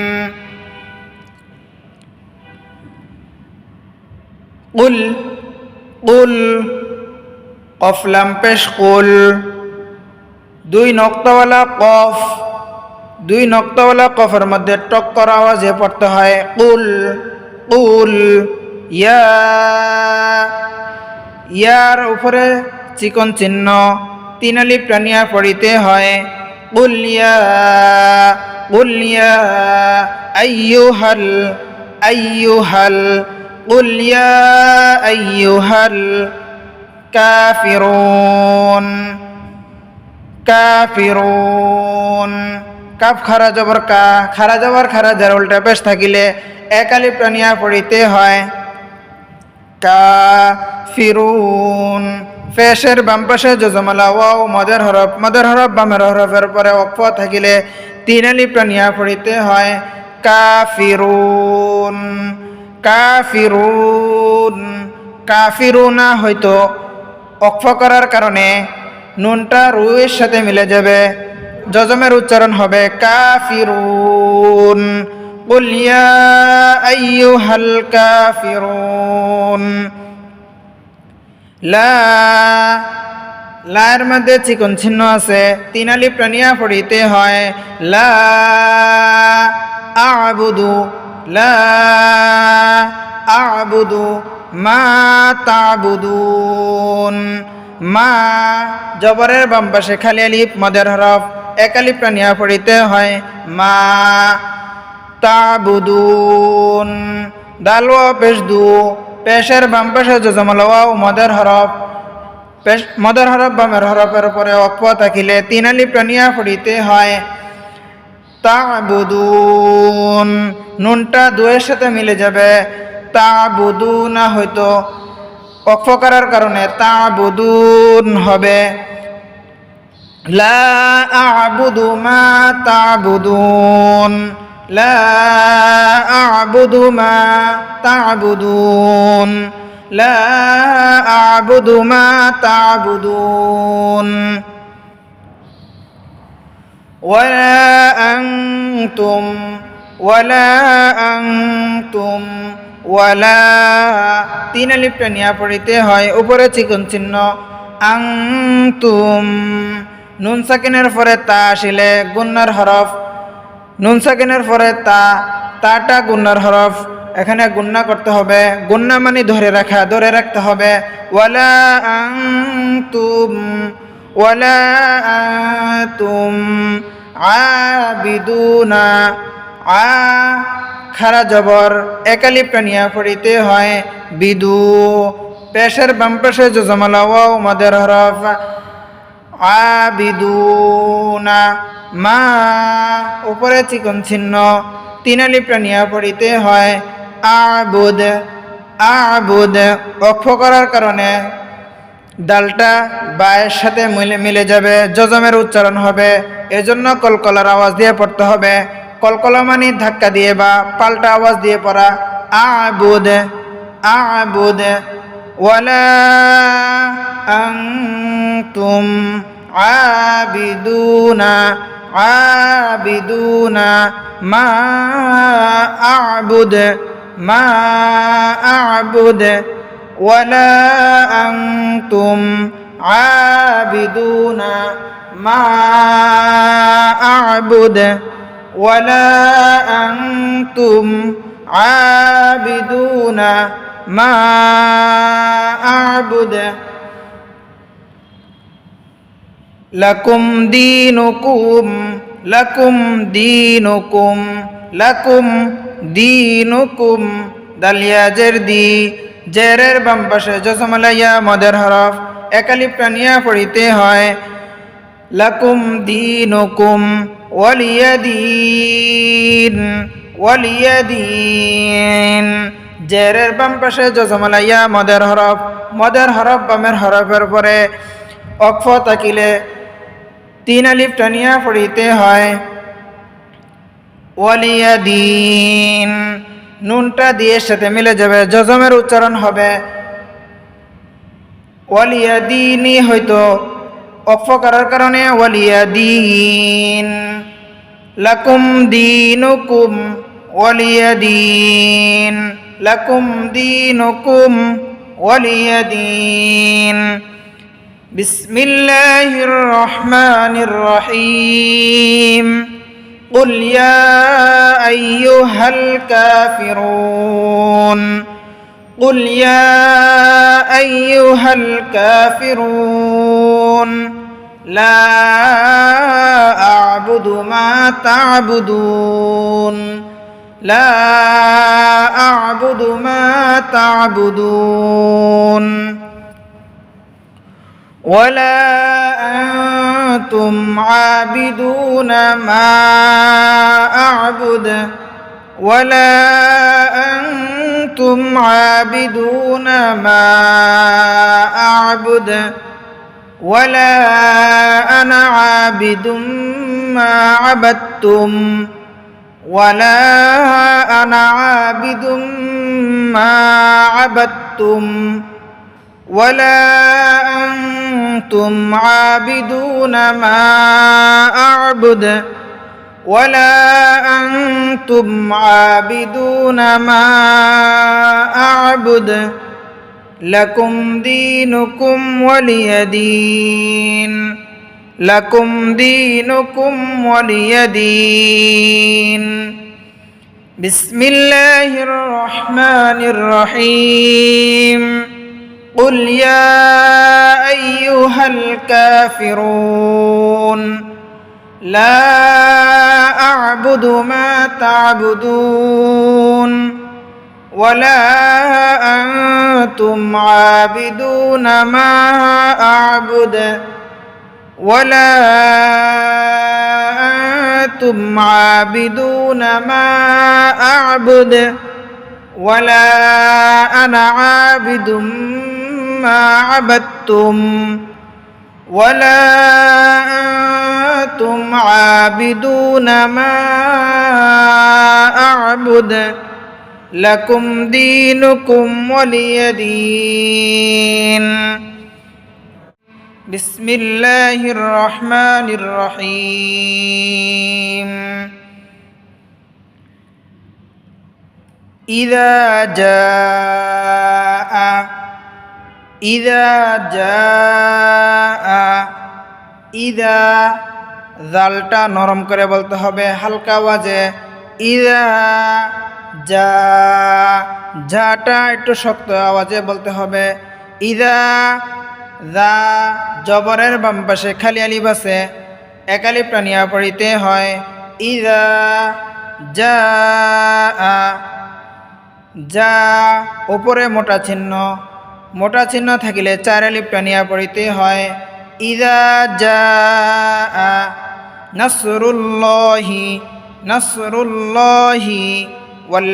Speaker 1: কুল কুল কফ লাম পেশ কুল। দুই নক্তাওয়ালা কফ, দুই নক্তাওয়ালা কফের মধ্যে টক্কর আওয়াজে পড়তে হয় কুল কুল। ইয়ার উপরে চিকন চিহ্ন তিন আলিফ টানিয়া পড়িতে হয়। কুল ইয়া আইয়ুহাল আইয়ুহাল কুল ইয়া আইয়ুহাল কাফিরুন কাফিরুন। কাফ খারা জবর কা, খারা জবর খারা যার উল্টা পেশ থাকিলে এক আলিফ টানিয়া পড়িতে হয় কাফিরুন। পেশের বাম পাশে যজমালা ওয়াও মদের হরফ, মদের হরফ বামের হরফের পরে ওয়াকফ থাকিলে তিন আলিফ টানিয়া পড়িতে হয় কাফিরুন কাফিরুন। কাফিরুনা হয়তো ওয়াকফ করার কারণে নুনটা রুয়ের সাথে মিলে যাবে, যজমের উচ্চারণ হবে কাফিরুন। কুল ইয়া আইয়ুহাল কাফিরুন। লার মধ্যে চিকন চিহ্ন আছে, তিন আলিফ টানিয়া পড়িতে হয় লা আ'বুদু লা আ'বুদু মা তা'বুদুন। মা জবরের বাম পাশে খালি আলিফ মদের হরফ, এক আলিফ টানিয়া পড়িতে হয় মা তা'বুদুন। দাল ওয়া পেশ দু, পেশের বাম পাশে যজমাল ওয়াও মদের হরফ, মদের হরফ বামের হরফের উপরে ওয়াকফ থাকিলে তিন আলিফ টানিয়া পড়িতে হয় তা'বুদুন। নুনটা দুয়ের সাথে মিলে যাবে, তা'বুদুনা হয়তো ওয়াকফ করার কারণে তা'বুদুন হবে। লা আ'বুদু মা তা'বুদুন লা আ'বুদু মা তা'বুদুন লা আ'বুদু মা তা'বুদুন ওয়ালা আনতুম ওয়ালা আনতুম ওয়ালা তিন আলিফ টানিয়া পড়িতে হয় উপরে চিকন চিহ্ন আনতুম নুন সাকিনের পরে তা আসিলে গুন্নার হরফ নুন সাকিনের পরে তাটা গুন্নার হরফ এখানে গুন্না করতে হবে গুন্না মানে ধরে রাখতে হবে ওয়ালা আনতুম ওয়ালা আনতুম আবিদুনা আ খারা জবর একালিপ টানিয়া পড়িতে হয় বিদু পেশের বাম পাশে জজমালা ওয়াও মাদের হরফ আবিদুনা মা উপরে চিকন চিহ্ন তিন আলিফ টানিয়া পড়িতে হয় আবুদ আবুদ অক্ষ করার কারণে ডালটা বায়ের সাথে মিলে যাবে জজমের উচ্চারণ হবে এজন্য কলকলার আওয়াজ দিয়ে পড়তে হবে কলকলা মানে ধাক্কা দিয়ে বা পাল্টা আওয়াজ দিয়ে পড়া আবুদ আবুদ ওয়ালা আনতুম আবিদুনা আবিদুনা মা আবুদ মা আবুদ ওয়ালা আনতুম আবিদুনা মা আবুদ ওয়ালা আনতুম আবিদুনা মা আবুদ লাকুম দীনুকুম লাকুম দীনুকুম লাকুম দীনুকুম দালিয়া জেরদি জেরের বাম পাশে জজমালাইয়া মদের হরফ একালিপ টানিয়া পড়িতে হয় লাকুম দীনুকুম ওয়ালিয়াদিন ওয়ালিয়াদিন জেরের বাম পাশে জজমালাইয়া মদের হরফ বামের হরফের পরে অক্ষ তাকিলে তিন আলিফ টানিয়া পড়িতে হয় ওয়ালিয়াদিন নুনটা দিয়ে সাথে মিলে যাবে জজমের উচ্চারণ হবে ওয়ালিয়াদিনি হয়তো অক্ষ করার কারণে ওয়ালিয়াদিন লাকুম দীনুকুম ওয়ালিয়াদিন লাকুম দীনুকুম ওয়ালিয়াদিন বিসমিল্লাহির রহমানির রহিম قل يا أيها الكافرون قل يا أيها الكافرون لا أعبد ما تعبدون لا أعبد ما تعبدون ولا أنتم عابدون ما أعبد ولا أنتم عابدون ما أعبد ولا أنا عابد ما عبدتم ولا أنا عابد ما عبدتم ولا أنتم عابدون ما أعبد ولا أنتم عابدون ما أعبد لكم دينكم ولي دين لكم دينكم ولي دين بسم الله الرحمن الرحيم قل يا أيها الكافرون لا أعبد ما تعبدون ولا أنتم عابدون ما أعبد ولا أنتم عابدون ما أعبد ولا أنا عابد ما عبدتم ولا عابدون ما أعبد لكم دينكم ولي دين بسم الله الرحمن الرحيم إذا إذا জালটা নরম করে বলতে হবে হালকা আওয়াজে ইদা ঝাটা একটু শক্ত আওয়াজে বলতে হবে ইদা যা জবরের বাম পাশে খালি আলিফ আছে এক আলিফটা নিয়ে পড়িতে হয় ইদা যা উপরে মোটা চিহ্ন থাকিলে চার আলিফটা নিয়ে পড়িতে হয় ইদা নাসরুল্লাহি ওয়াল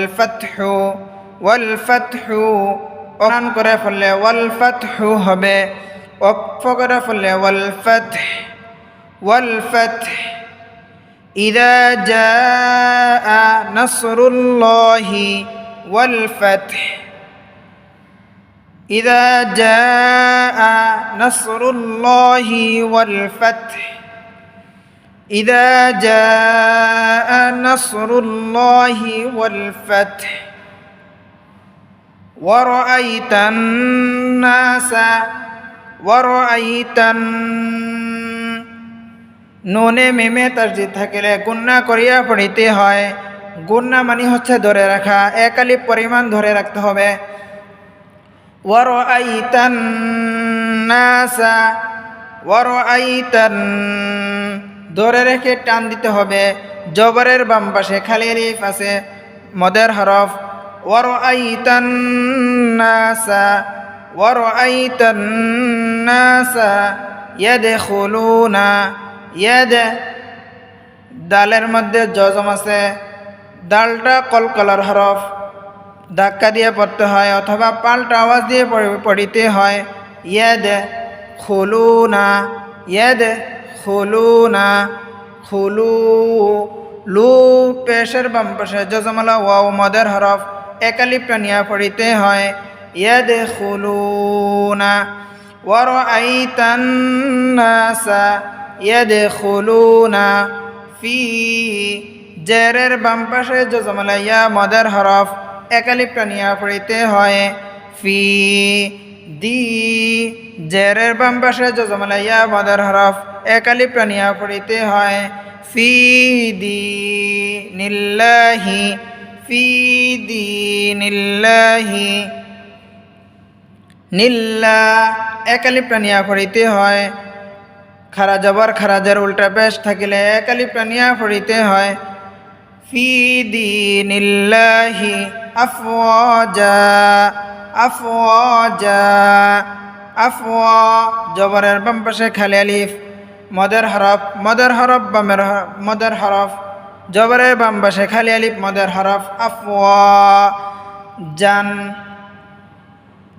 Speaker 1: ফাতহু অন করে ফেললে ওয়াল ফাতহু হবে ওয়াকফ করে ফেললে ওয়াল ফাতহ ইদা নাসরুল্লাহি ওয়াল ফাতহ إذا جاء نصر الله والفتح إذا جاء نصر الله والفتح ورأيت নুনে মিমে তাসদীদ থাকলে গুন্না করিয়া পড়িতে হয় গুন্না মানে হচ্ছে ধরে রাখা এক আলিফ পরিমাণ ধরে রাখতে হবে ওয়ারাআইতান ধরে রেখে টান দিতে হবে জবরের বাম পাশে খালি আলিফ আছে মদের হরফ ওয়ারাআইতান নাসা ইয়াদখুলুনা দালের মধ্যে জজম আছে দালটা কলকলার হরফ ধাক্কা দিয়ে পড়তে হয় অথবা পাল্টা আওয়াজ দিয়ে পড়িতে হয় খুলু লু পেশের বাম পাশে জজমালা ওয়াও মদের হরফ এক আলিফটা নিয়ে পড়িতে হয় ইয়াদখুলুনা ওয়ারাআইতান নাসা ইয়াদখুলুনা ফি জেরের বাম পাশে জজমালা ইয়া মদের হরফ এক আলিফটা নিয়ে পড়িতে হয় ফি জেরের বাম পাশে জজমালা ইয়া মদের হরফ এক আলিফটা নিয়ে পড়িতে হয় ফি দীনিল্লাহি নিল্লা এক আলিফটা নিয়ে পড়িতে হয় খারা জবর খারাজের উল্টা পেশ থাকিলে এক আলিফটা নিয়ে পড়িতে হয় ফি দীনিল্লাহি আফওয়াজা জবরের বাম পাশে খালি আলিফ মদের হরফ মদের হরফ জবরের বাম পাশে খালি আলিফ মদের হরফ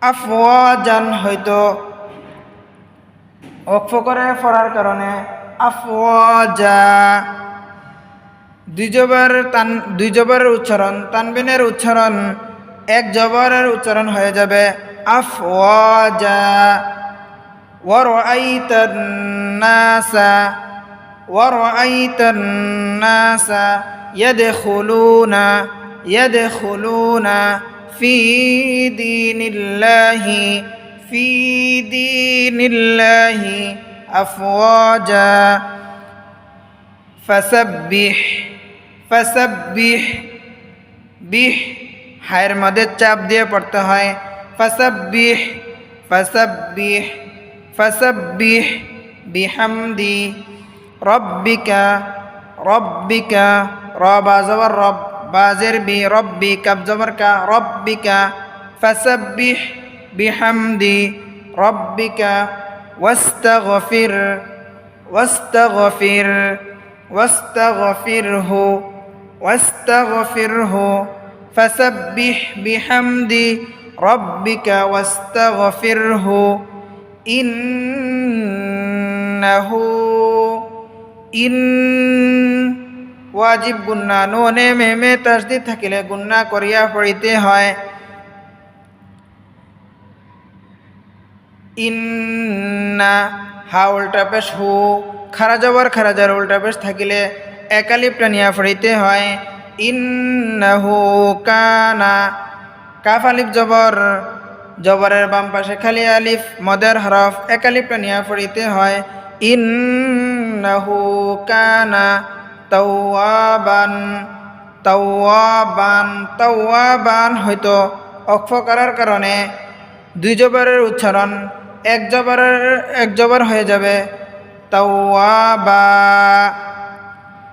Speaker 1: আফওয়াজান হয়তো ওকফ করে পড়ার কারণে আফওয়াজা দুই জবরের উচ্চারণ তানবিনের উচ্চারণ এক জবরের উচ্চারণ হয়ে যাবে আফওয়াজা ওয়ারাআইতান নাসা ইয়াদখুলুনা ফি দীনিল্লাহি আফওয়াজা ফাসাব্বিহ হায়ের মধ্যে চাপ দিয়ে পড়তে হয় ফাসাব্বিহ বিহামদি রব্বিকা রবা জবর রব বাজের বি রব্বি কাব জবর কা রব্বিকা ফাসাব্বিহ বিহামদি রব্বিকা واستغفره فسبح بحمد ربك واستغفره إنه ইন ওয়াজিব গুন্না নুনে মেমে তাসদিদ থাকিলে গুন্না করিয়া পড়িতে হয় ইন্না হা উল্টা পেশ হু খারা জবর খারাজার উল্টা পেশ থাকিলে একালিপ টানিয়া পড়িতে হয় ইন্নাহু কানা কাফ আলিফ জবর জবরের বাম পাশে খালি আলিফ মদের হরফ একালিপ টানিয়া পড়িতে হয় ইন্নাহু কানা তাওয়াবান তাওয়াবান তাওয়াবান হয়তো অক্ফ করার কারণে দুই জবরের উচ্চারণ এক জবর হয়ে যাবে তাওয়াবা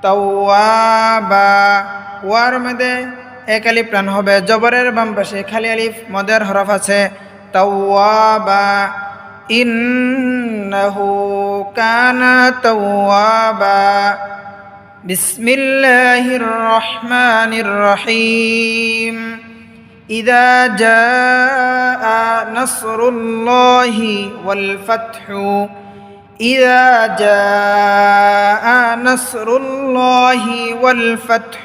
Speaker 1: তাওয়াবা ওয়ার মধ্যে এক আলিফ টান হবে জবরের বাম পাশে খালি আলিফ মদের হরফ আছে তাওয়াবা ইন্নাহু কানা তাওয়াবা বিসমিল্লাহির রহমানির রহিম إذا جاء نصر الله والفتح إذا جاء نصر الله والفتح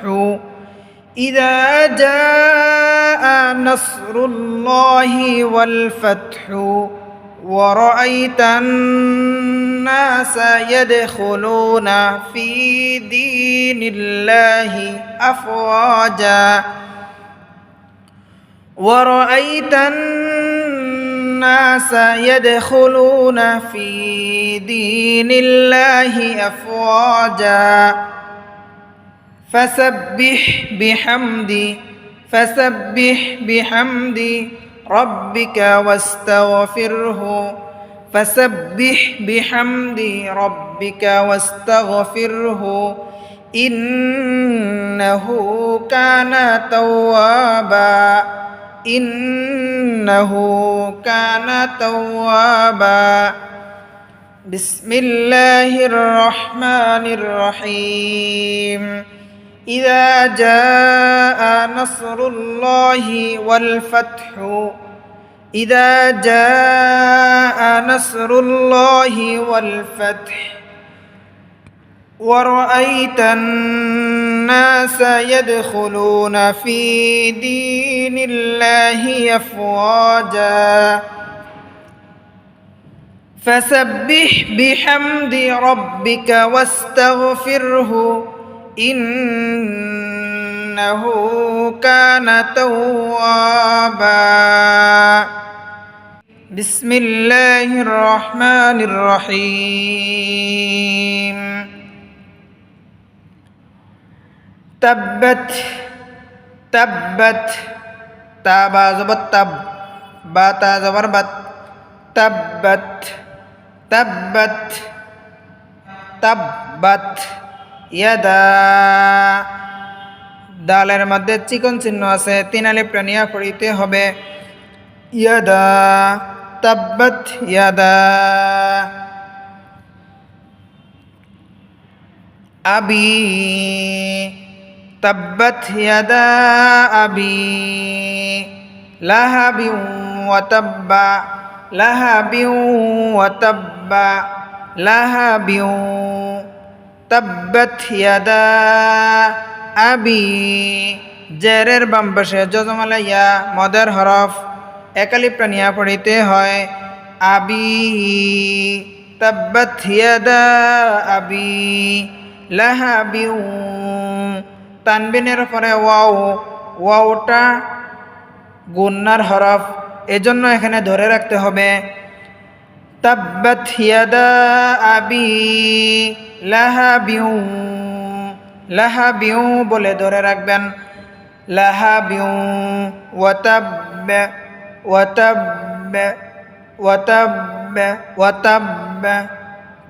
Speaker 1: إذا جاء نصر الله والفتح ورأيت الناس يدخلون في دين الله أفواجا ورأيت الناس يدخلون في دين الله أفواجا فسبح بحمد ربك واستغفره فسبح بحمد ربك واستغفره إنه كان توابا إنه كان توابا بسم الله الرحمن الرحيم إذا جاء نصر الله والفتح إذا جاء نصر الله والفتح ورأيت الناس يدخلون في دين الله أفواجا فسبح بحمد ربك واستغفره إنه كان توابا بسم الله الرحمن الرحيم تبت تابا زبط تب باتا زبر بت تبت ইয়াদা দালের মধ্যে চিকন চিহ্ন আছে তিন আলিফ টানিয়া পড়িতে হবে ইয়াদা তাব্বাত ইয়াদা আবি তাব্বাত ইয়াদা আবি লাহাবি ওয়া তাব্বা লাহাবি ওয়া তাব্বা লাহাবি তাব্বাত ইয়াদা আবি জেরের বাম পাশে যজমালা ইয়া মদের হরফ একালিপ টানিয়া পড়িতে হয় আবি তাব্বাত ইয়াদা আবি লাহাবি তানবিনের পরে ওয়াওটা গুন্নার হরফ এজন্য এখানে ধরে রাখতে হবে তাব্বাত ইয়াদা আবি লাহাবিউ বলে ধরে রাখবেন লাহাবিউ ওয়াতাব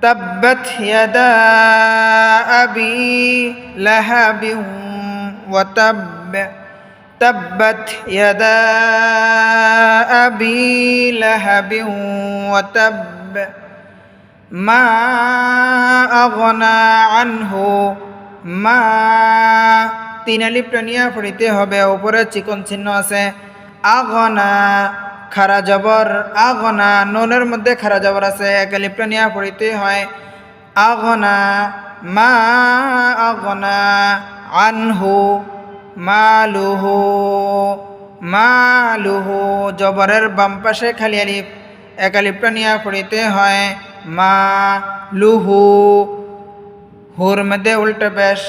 Speaker 1: তাব্বাত ইয়াদা আবি লাহাবিউ ওয়াতাব তাব্বাত ইয়াদা আবি লাহাবিউ ওয়াতাব মা আগনা আনহু মা তিন আলিফ টানিয়া পড়িতে হবে উপরে চিকন চিহ্ন আছে আগনা খারা জবর আগনা নুনের মধ্যে খারা জবর আছে এক আলিফ টানিয়া পড়িতে হয় আগনা মা আগনা আনহু মালুহু মালুহু জবরের বাম পাশে খালি আলিফ এক আলিফটা নিয়ে পড়িতে হয় মা লুহু হুর মধ্যে উল্টা পেশ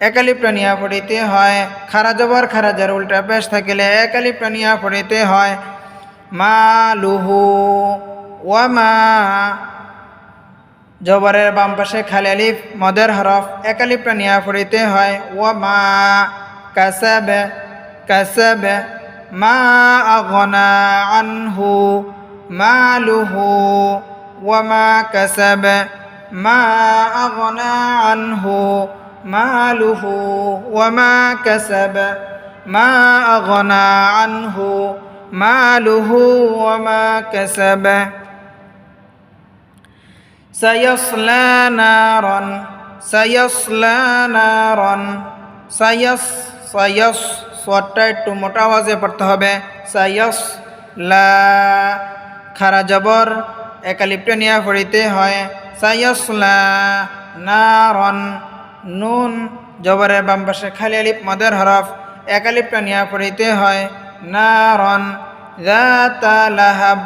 Speaker 1: এক আলিফটা নিয়ে পড়িতে হয় খারা জবর খারাজের উল্টা পেশ থাকিলে এক আলিফটা নিয়ে পড়িতে হয় মা লুহু ওয়ামা জবরের বাম পাশে খালি আলিফ মদের হরফ এক আলিফটা নিয়ে পড়িতে হয় ওয়ামা কাসাবে কাসাবে মা আগনা আনহু মালুহু ওয়ামা কাসাবে মা আগনা আনহু মালুহু ওয়ামা কাসাবে মা আগনা আনহু মালুহু ওয়ামা কাসাবে سيصلى نارا سيصلى نارا سيص سيص صوتটা একটু মোটা আওয়াজে পড়তে হবে সায়াস লা খারা জবর এক আলিফটা নিয়ে পড়িতে হয় সায়াসলা নারন নুন জবরের বাম পাশে খালি আলিফ মদের হরফ এক আলিফটা নিয়ে পড়িতে হয় নারন যাতা লাহাব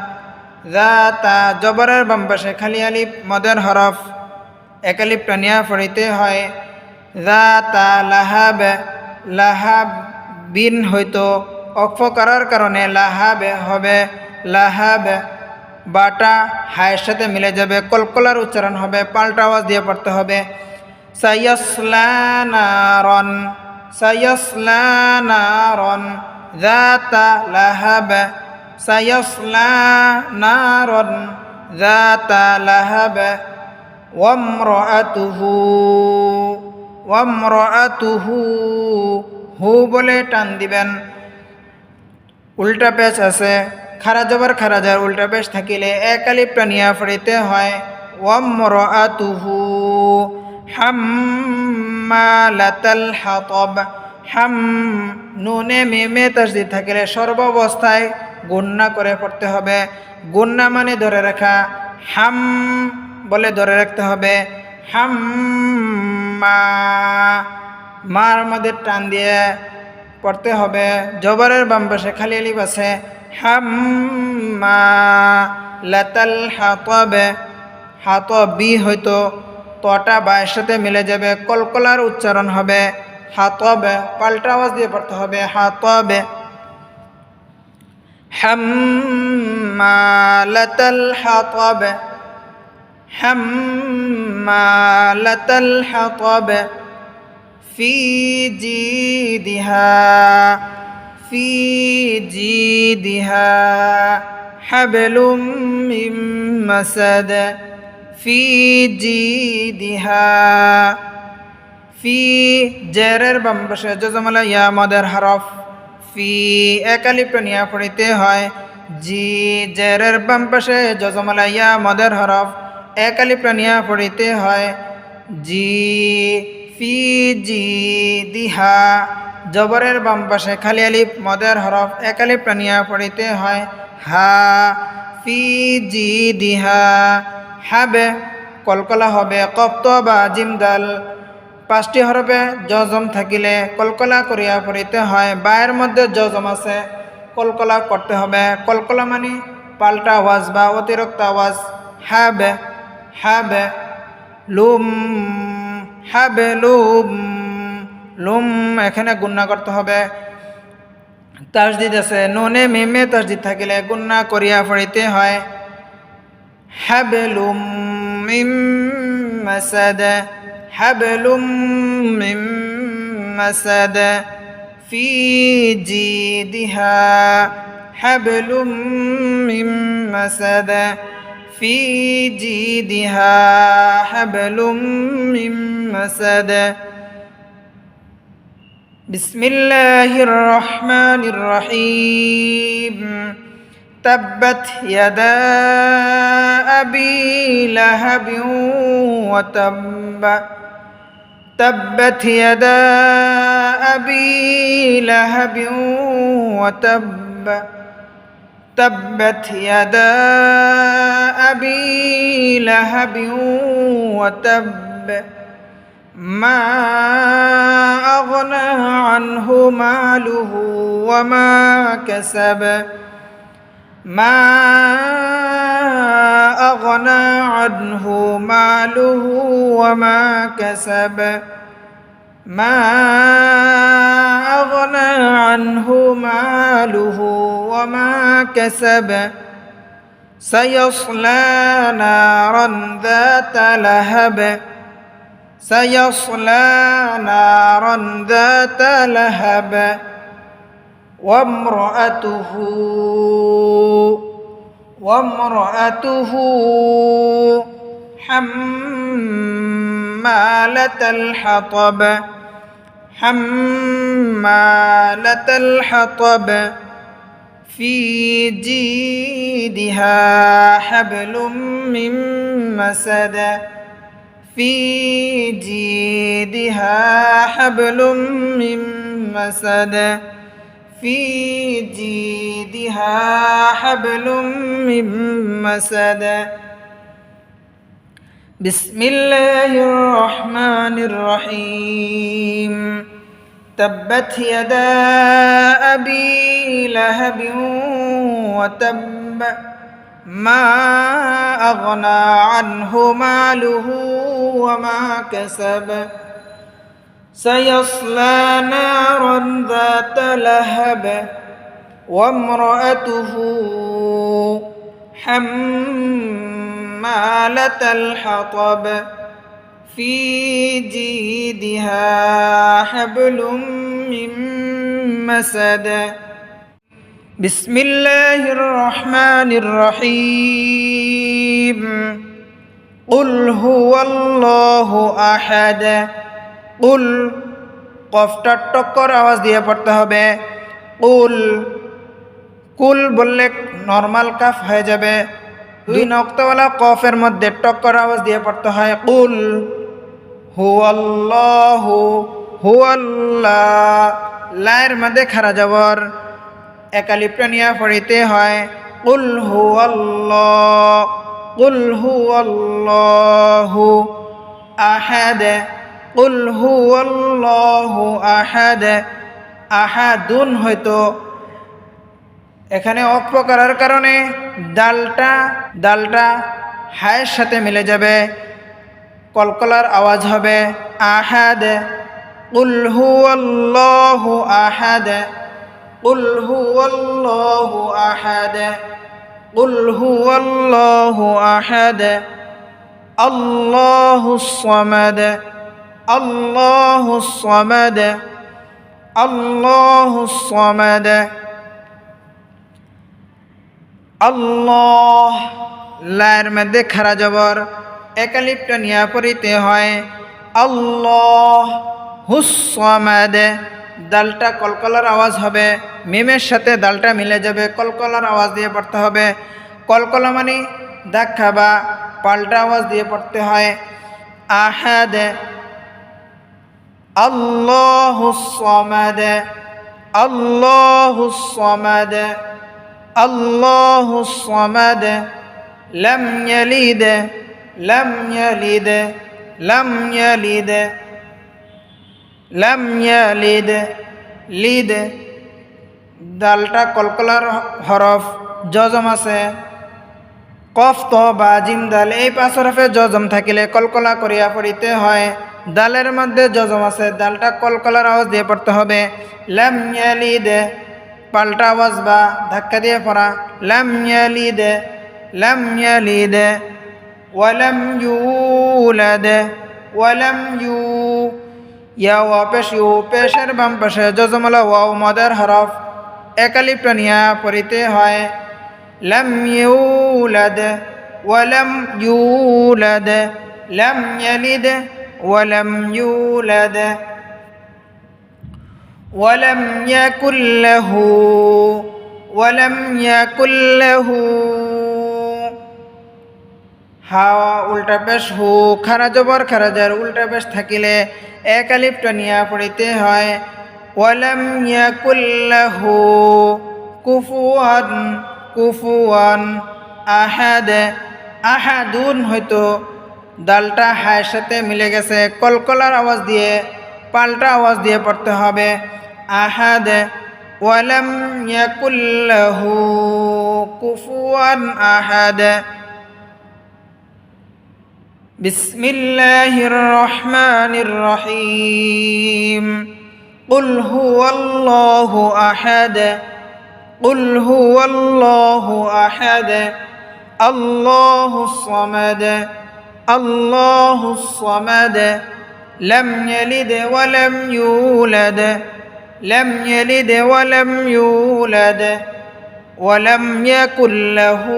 Speaker 1: যাতা জবরের বাম পাশে খালি আলিফ মদের হরফ এক আলিফটা নিয়ে পড়িতে হয় যাতা লাহাব লাহাব বিন হয়তো অক্ফ করার কারণে লাহাবে হবে লাহাব বাটা হায়ের সাথে মিলে যাবে কলকলার উচ্চারণ হবে পাল্টা আওয়াজ দিয়ে পড়তে হবে সায়াসলা নারন সায়াসলা নারন যাতা লাহাব সায়াসলা নারন যাতা লাহাব ওয়ামরাআতুহু ওয়ামরাআতুহু হু বলে টান দিবেন উল্টা পেশ আছে খারা জবর খারাজার উল্টা পেশ থাকিলে এক আলিফটা নিয়ে পড়িতে হয় ওয়ামরাআতুহু হাম্মালাতাল হাতাব হাম নুনে মিমে তাসদিদ থাকিলে সর্বাবস্থায় গুণনা করে পড়তে হবে গুণনা মানে ধরে রাখা হাম বলে ধরে রাখতে হবে হাম্মা মার মধ্যে টান দিয়ে পড়তে হবে জবরের বাম পাশে খালি আলিফ আছে হাম্মা লাতাল হাতাবে হাতাবি হয়তো তটা বায়ের সাথে মিলে যাবে কলকলার উচ্চারণ হবে হাতাবে পাল্টা আওয়াজ দিয়ে পড়তে হবে হাতাবে হাম্মালাতাল হাতাবে হাম্মালাতাল হাতাবে في جيدها في جيدها حبل من مسد في جيدها في জেরের বাম পাশে জজমলা ইয়া মদের হরফ ফি এক আলিফটা নিয়ে পড়িতে হয় জি জেরের বাম পাশে জজমলা ইয়া মদের হরফ এক আলিফটা নিয়ে পড়িতে হয় জি ফি জিদিহা জবরের বাম পাশে খালি আলিফ মদের হরফ এক আলিফটা নিয়ে পড়িতে হয় হা ফি জিদিহা হাবে কলকলা হবে কপ্ত বা জিমদাল পাঁচটি হরফে জজম থাকিলে কলকলা করিয়া পড়িতে হয় বায়ের মধ্যে জজম আছে কলকলা করতে হবে কলকলা মানে পাল্টা আওয়াজ বা অতিরিক্ত আওয়াজ হাবে হাবে লুম হাবলুম লুম এখানে গুণনা করতে হবে তাসদিদ আছে নুনে মিমে তাসদিদ থাকিলে গুণনা করিয়া পড়িতে হয় হাবলুম মিম মাসাদ হাবলুম মিম মাসাদ ফি জিদিহা হাবলুম মিম মাসাদ في جيدها حبل من مسد بسم الله الرحمن الرحيم تبت يدا أبي لهب وتب تبت يدا أبي لهب وتب تبت يدا أبي لهب وتب ما أغنى عنه ماله وما كسب ما أغنى عنه ماله وما كسب ما أغنى عنه ماله وما كسب سيصلى نارا ذات لهب سيصلى نارا ذات لهب وامرأته حمالة الحطب حمالة الحطب في جيدها حبل من مسد في جيدها حبل من مسد في جيدها حبل من مسد بسم الله الرحمن الرحيم تبت يدا أبي لهب وتب ما أغنى عنه ماله وما كسب سيصلى نارا ذات لهب وامرأته حمالة الحطب في جيدها حبل من مسد بسم الله الرحمن الرحيم قل هو الله أحد قل কফটা টক্কর আওয়াজ দিয়ে পড়তে হবে কুল কুল বললে নরমাল কাফ হয়ে যাবে দুই নক্তাওয়ালা কফের মধ্যে টক্কর আওয়াজ দিয়ে পড়তে হয় কুল হুয়াল্লাহু হুয়াল্লাহ লায়ের মধ্যে খারা জবর একালিপটা নিয়ে পড়িতে হয় কুল হুয়াল্লাহু আহাদ কুল হুয়াল্লাহু আহাদ আহাদুন হয়তো এখানে অক্ফ করার কারণে দালটা হায়ের সাথে মিলে যাবে কলকলার আওয়াজ হবে আহাদ কুল হুয়াল্লাহু আহাদ কুল হুয়াল্লাহু আহাদ কুল হুয়াল্লাহু আহাদ আল্লাহুস সামাদ আল্লাহুস সামাদ আল্লাহুস সামাদ আল্লাহ লায়ের মধ্যে খারা জবর একালিপটা নিয়ে পড়িতে হয় আল্লাহ হুস সামাদ দালটা কলকলার আওয়াজ হবে মিমের সাথে দালটা মিলে যাবে কলকলার আওয়াজ দিয়ে পড়তে হবে কলকলা মানে ধাক্কা বা পাল্টা আওয়াজ দিয়ে পড়তে হয় আহাদ আল্লাহুস সামাদ আল্লাহুস সামাদ আল্লাহুস সামাদ লাম ইয়ালিদ লাম ইয়ালিদ লাম ইয়ালিদ লাম ইয়ালিদ লিদ দালটা কলকলার হরফ জজম আছে কফ ত বা জিম দাল এই পাঁচ হরফে জজম থাকিলে কলকলা করিয়া পড়িতে হয় দালের মধ্যে জজম আছে দালটা কলকলার আওয়াজ দিয়ে পড়তে হবে লাম ইয়ালিদ পাল্টা আওয়াজ বা ধাক্কা দিয়ে পড়া লাম ইয়ালিদ লাম ইয়ালিদ ওয়ালাম ইউলাদ ওয়ালাম ইউ ইয়া ওয়া পেশ ইউ পেশের বাম পাশে জজমলা ওয়াও মদের হরফ একালিপটা নিয়া পড়িতে হয় লাম ইউলাদ ওয়ালাম ইউলাদ লাম ইয়ালিদ ওয়ালাম ইউলাদ ওয়ালাম ইয়াকুল লাহু হাওয়া উল্টা পেশ হু খারা জবর খারাজার উল্টা পেশ থাকিলে এক আলিফটা নিয়া পড়িতে হয় ওয়ালাম ইয়াকুল লাহু কুফুয়ান আহাদ আহাদুন হয়তো দালটা হায়ের সাথে মিলে গেছে, কলকলার আওয়াজ দিয়ে পাল্টা আওয়াজ দিয়ে পড়তে হবে আহাদ। ওয়ালাম ইয়াকুল্লাহু কুফুয়ান আহাদ। বিসমিল্লাহির রহমানির রহিম। কুল হুয়াল্লাহু আহাদ। কুল হুয়াল্লাহু আহাদ। আল্লাহুস সামাদ। আল্লাহুস সামাদ। লাম ইয়ালিদ ওয়া লাম ইউলাদ। লাম ইয়ালিদ ওয়া লাম ইউলাদ। ওয়া লাম ইয়াকুল লাহু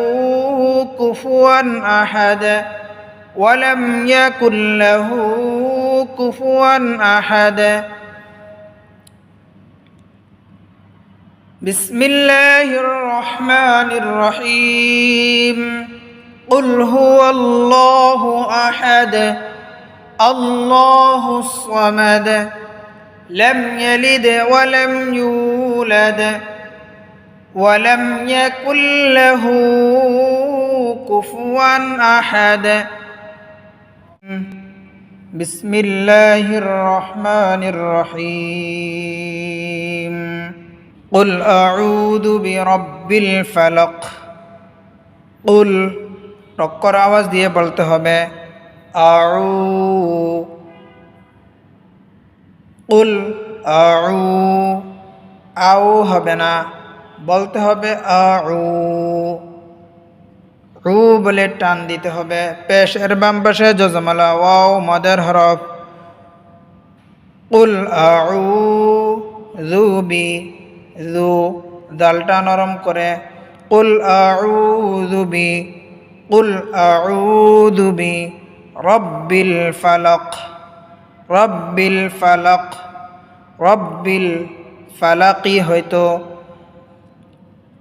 Speaker 1: কুফুয়ান আহাদ। ওয়া লাম ইয়াকুল লাহু কুফুয়ান আহাদ। বিসমিল্লাহির রহমানির রহিম। কুল হুয়াল্লাহু আহাদ। আল্লাহুস সামাদ। লাম ইয়ালিদ ওয়া লাম ইউলাদ। ওয়া লাম ইয়াকুল লাহু কুফুয়ান আহাদ। বিসমিল্লাহির রহমানির রহিম। কুল আউযু বিরাব্বিল ফালাক। কুল টক্কর আওয়াজ দিয়ে বলতে হবে আউ। কুল আউ আউ হবে না, বলতে হবে আউ। উ বলে টান দিতে হবে। পেশের বাম পাশে জজমালা ওয়াও মাদের হরফ। কুল আউ যুবি যু দালটা নরম করে কুল আউযু বি। কুল আউযু বি রব্বিল ফালাক। রব্বিল ফালাক। রব্বিল ফালাকি হয়তো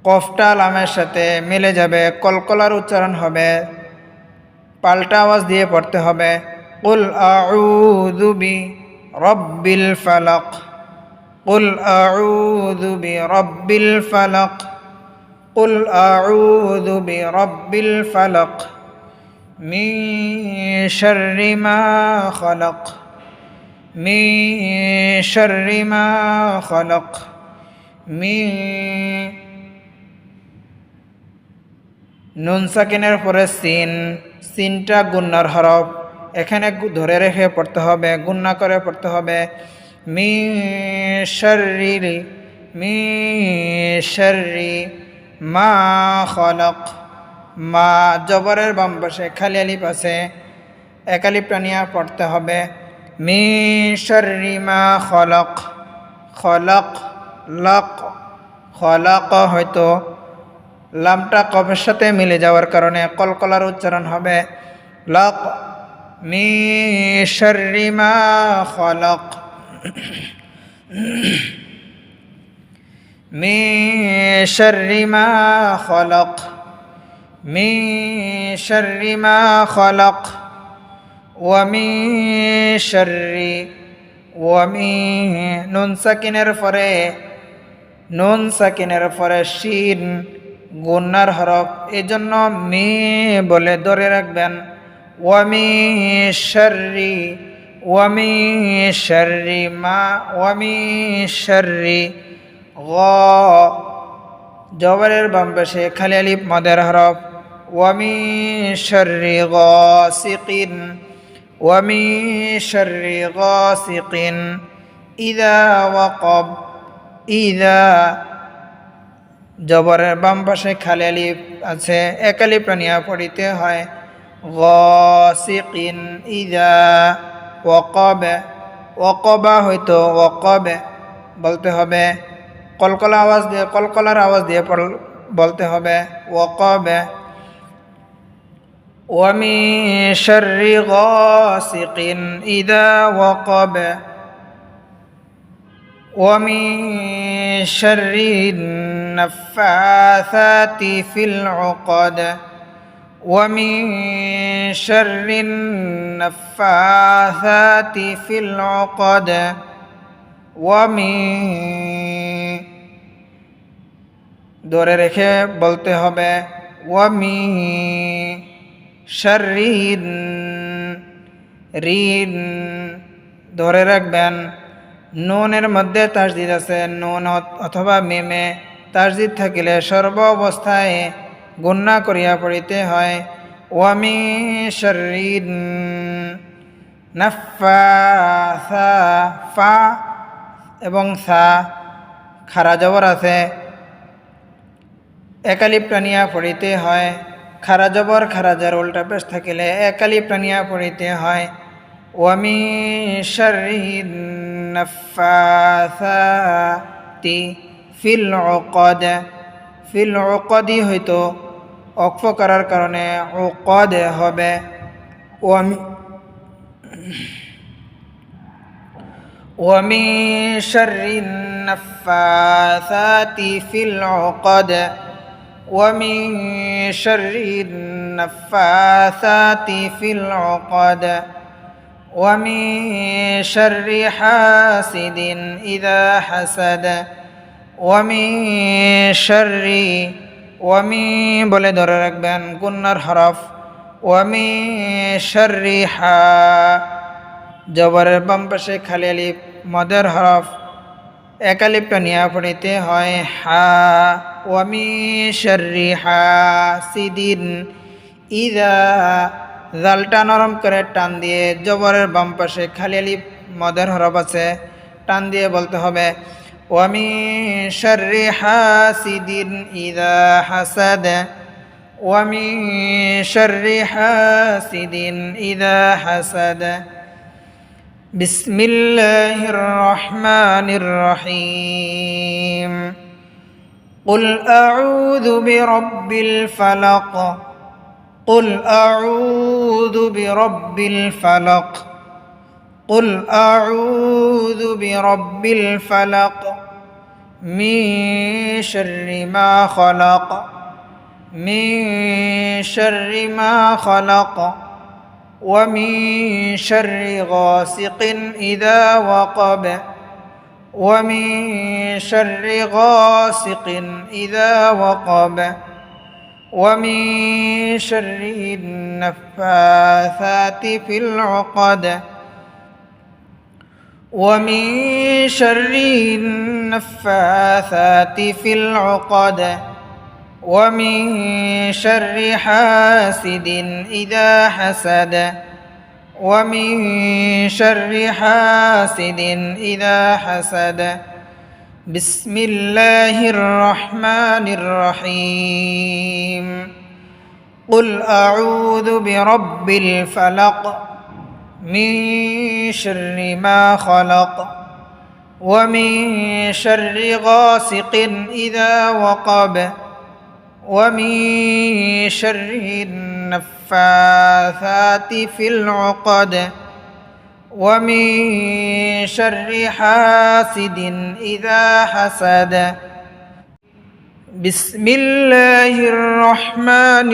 Speaker 1: কফটা লামের সাথে মিলে যাবে, কলকলার উচ্চারণ হবে, পাল্টা আওয়াজ দিয়ে পড়তে হবে কুল আউযু বি রব্বিল ফালাক। কুল আউযু বি রব্বিল ফালাক। কুল আউযু বি রব্বিল ফালাক। মিন শাররি মা খালাক। মিন শাররি মা খালাক। নুন সাকিনের পরে সিন, সিনটা গুন্নার হরফ, এখানে ধরে রেখে পড়তে হবে, গুন্না করে পড়তে হবে মিন শাররি। মিন শাররি মা খালাক। মা জবরের বাম পাশে খালি আলিফ আছে, এক আলিফ টানিয়া পড়তে হবে মিন শাররি মা খালাক। খালাক লাক। খালাক হয়তো লামটা কফের সাথে মিলে যাওয়ার কারণে কলকলার উচ্চারণ হবে লাক। মিন শাররি মা খালাক। মিন শাররি মা খালাক। মিন শাররি মা খালাক। ওয়া মিন শাররি। ওয়া মিন নুন সাকিনের পরে, নুন সাকিনের পরে শিন গুন্নার হরফ, এই জন্য মি বলে ধরে রাখবেন ওয়া মিন শাররি। ওয়া মিন শাররি মা। ওয়া মিন শাররি গ জবরের বাম পাশে খালি আলিফ মাদের হরফ ওয়া মিন শাররি গাসিকিন। ওয়া মিন শাররি গাসিকিন ইযা ওয়াকাব। ইযা জবরের বাম পাশে খালি আলিফ আছে, এক আলিফ টানিয়া পড়িতে হয় গাসিকিন ইযা ওয়াকাব। ওয়াকাবা হয়তো ওয়াকাব বলতে হবে, কলকলা আওয়াজ দিয়ে, কলকলার আওয়াজ দিয়ে বলতে হবে ওয়াকাব। ওয়া মিন শাররি গাসিকিন ইযা ওয়াকাব। ওয়া মিন শাররি নাফাসাতি ফিল উকাদ। ওয়া মিন শাররি নাফাসাতি ফিল উকাদ। ওয়া মিন ধরে রেখে বলতে হবে ওয়ামি শাররিন, রিন ধরে রাখবেন। নুনের মধ্যে তাসদিদ আছে, নুন অথবা মিমে তাসদিদ থাকিলে সর্ব অবস্থায় গুণনা করিয়া পড়িতে হয়। ওয়ামি শাররিন নাফাসা, ফা এবং সা খারা জবর আছে, একালিপ টানিয়া পড়িতে হয়। খারা জবর খারাজার উল্টা পেশ থাকিলে একালিপ টানিয়া পড়িতে হয়। ওয়ামি শাররিন নাফাসাতি ফিল উকদ, ফিল উকদি হয়তো অক্ফ করার কারণে উকদ হবে। ومن شر النفاثات في العقد، ومن شر النفاثات في العقد، ومن شر حاسد إذا حسد، ومن شر ومن বলে ধরে রাখবেন গুন্নার হরফ। ومن شر حا জবরের বাম পাশে খালি আলিফ মদের হরফ, এক আলিফ টানিয়া পড়িতে হয় হা। ওয়ামি শাররি হাসিদিন ইযা, জালটা নরম করে টান দিয়ে জবরের বাম পাশে খালি আলিফ মদের হরফ আছে, টান দিয়ে বলতে হবে ওয়ামি শাররি হাসিদিন ইযা হাসাদ, ওয়ামি শাররি হাসিদিন ইযা হাসাদ। بسم الله الرحمن الرحيم قل أعوذ برب الفلق، قل أعوذ برب الفلق، قل أعوذ برب الفلق من شر ما خلق، من شر ما خلق، ومن شر غاسق إذا وقب، ومن شر غاسق إذا وقب، ومن شر النفاثات في العقد، ومن شر النفاثات في العقد، ومن شر حاسد إذا حسد، ومن شر حاسد إذا حسد. بسم الله الرحمن الرحيم قل أعوذ برب الفلق من شر ما خلق، ومن شر غاسق إذا وقب، ومن شر النفاثات في العقد، ومن شر حاسد إذا حسد. بسم الله الرحمن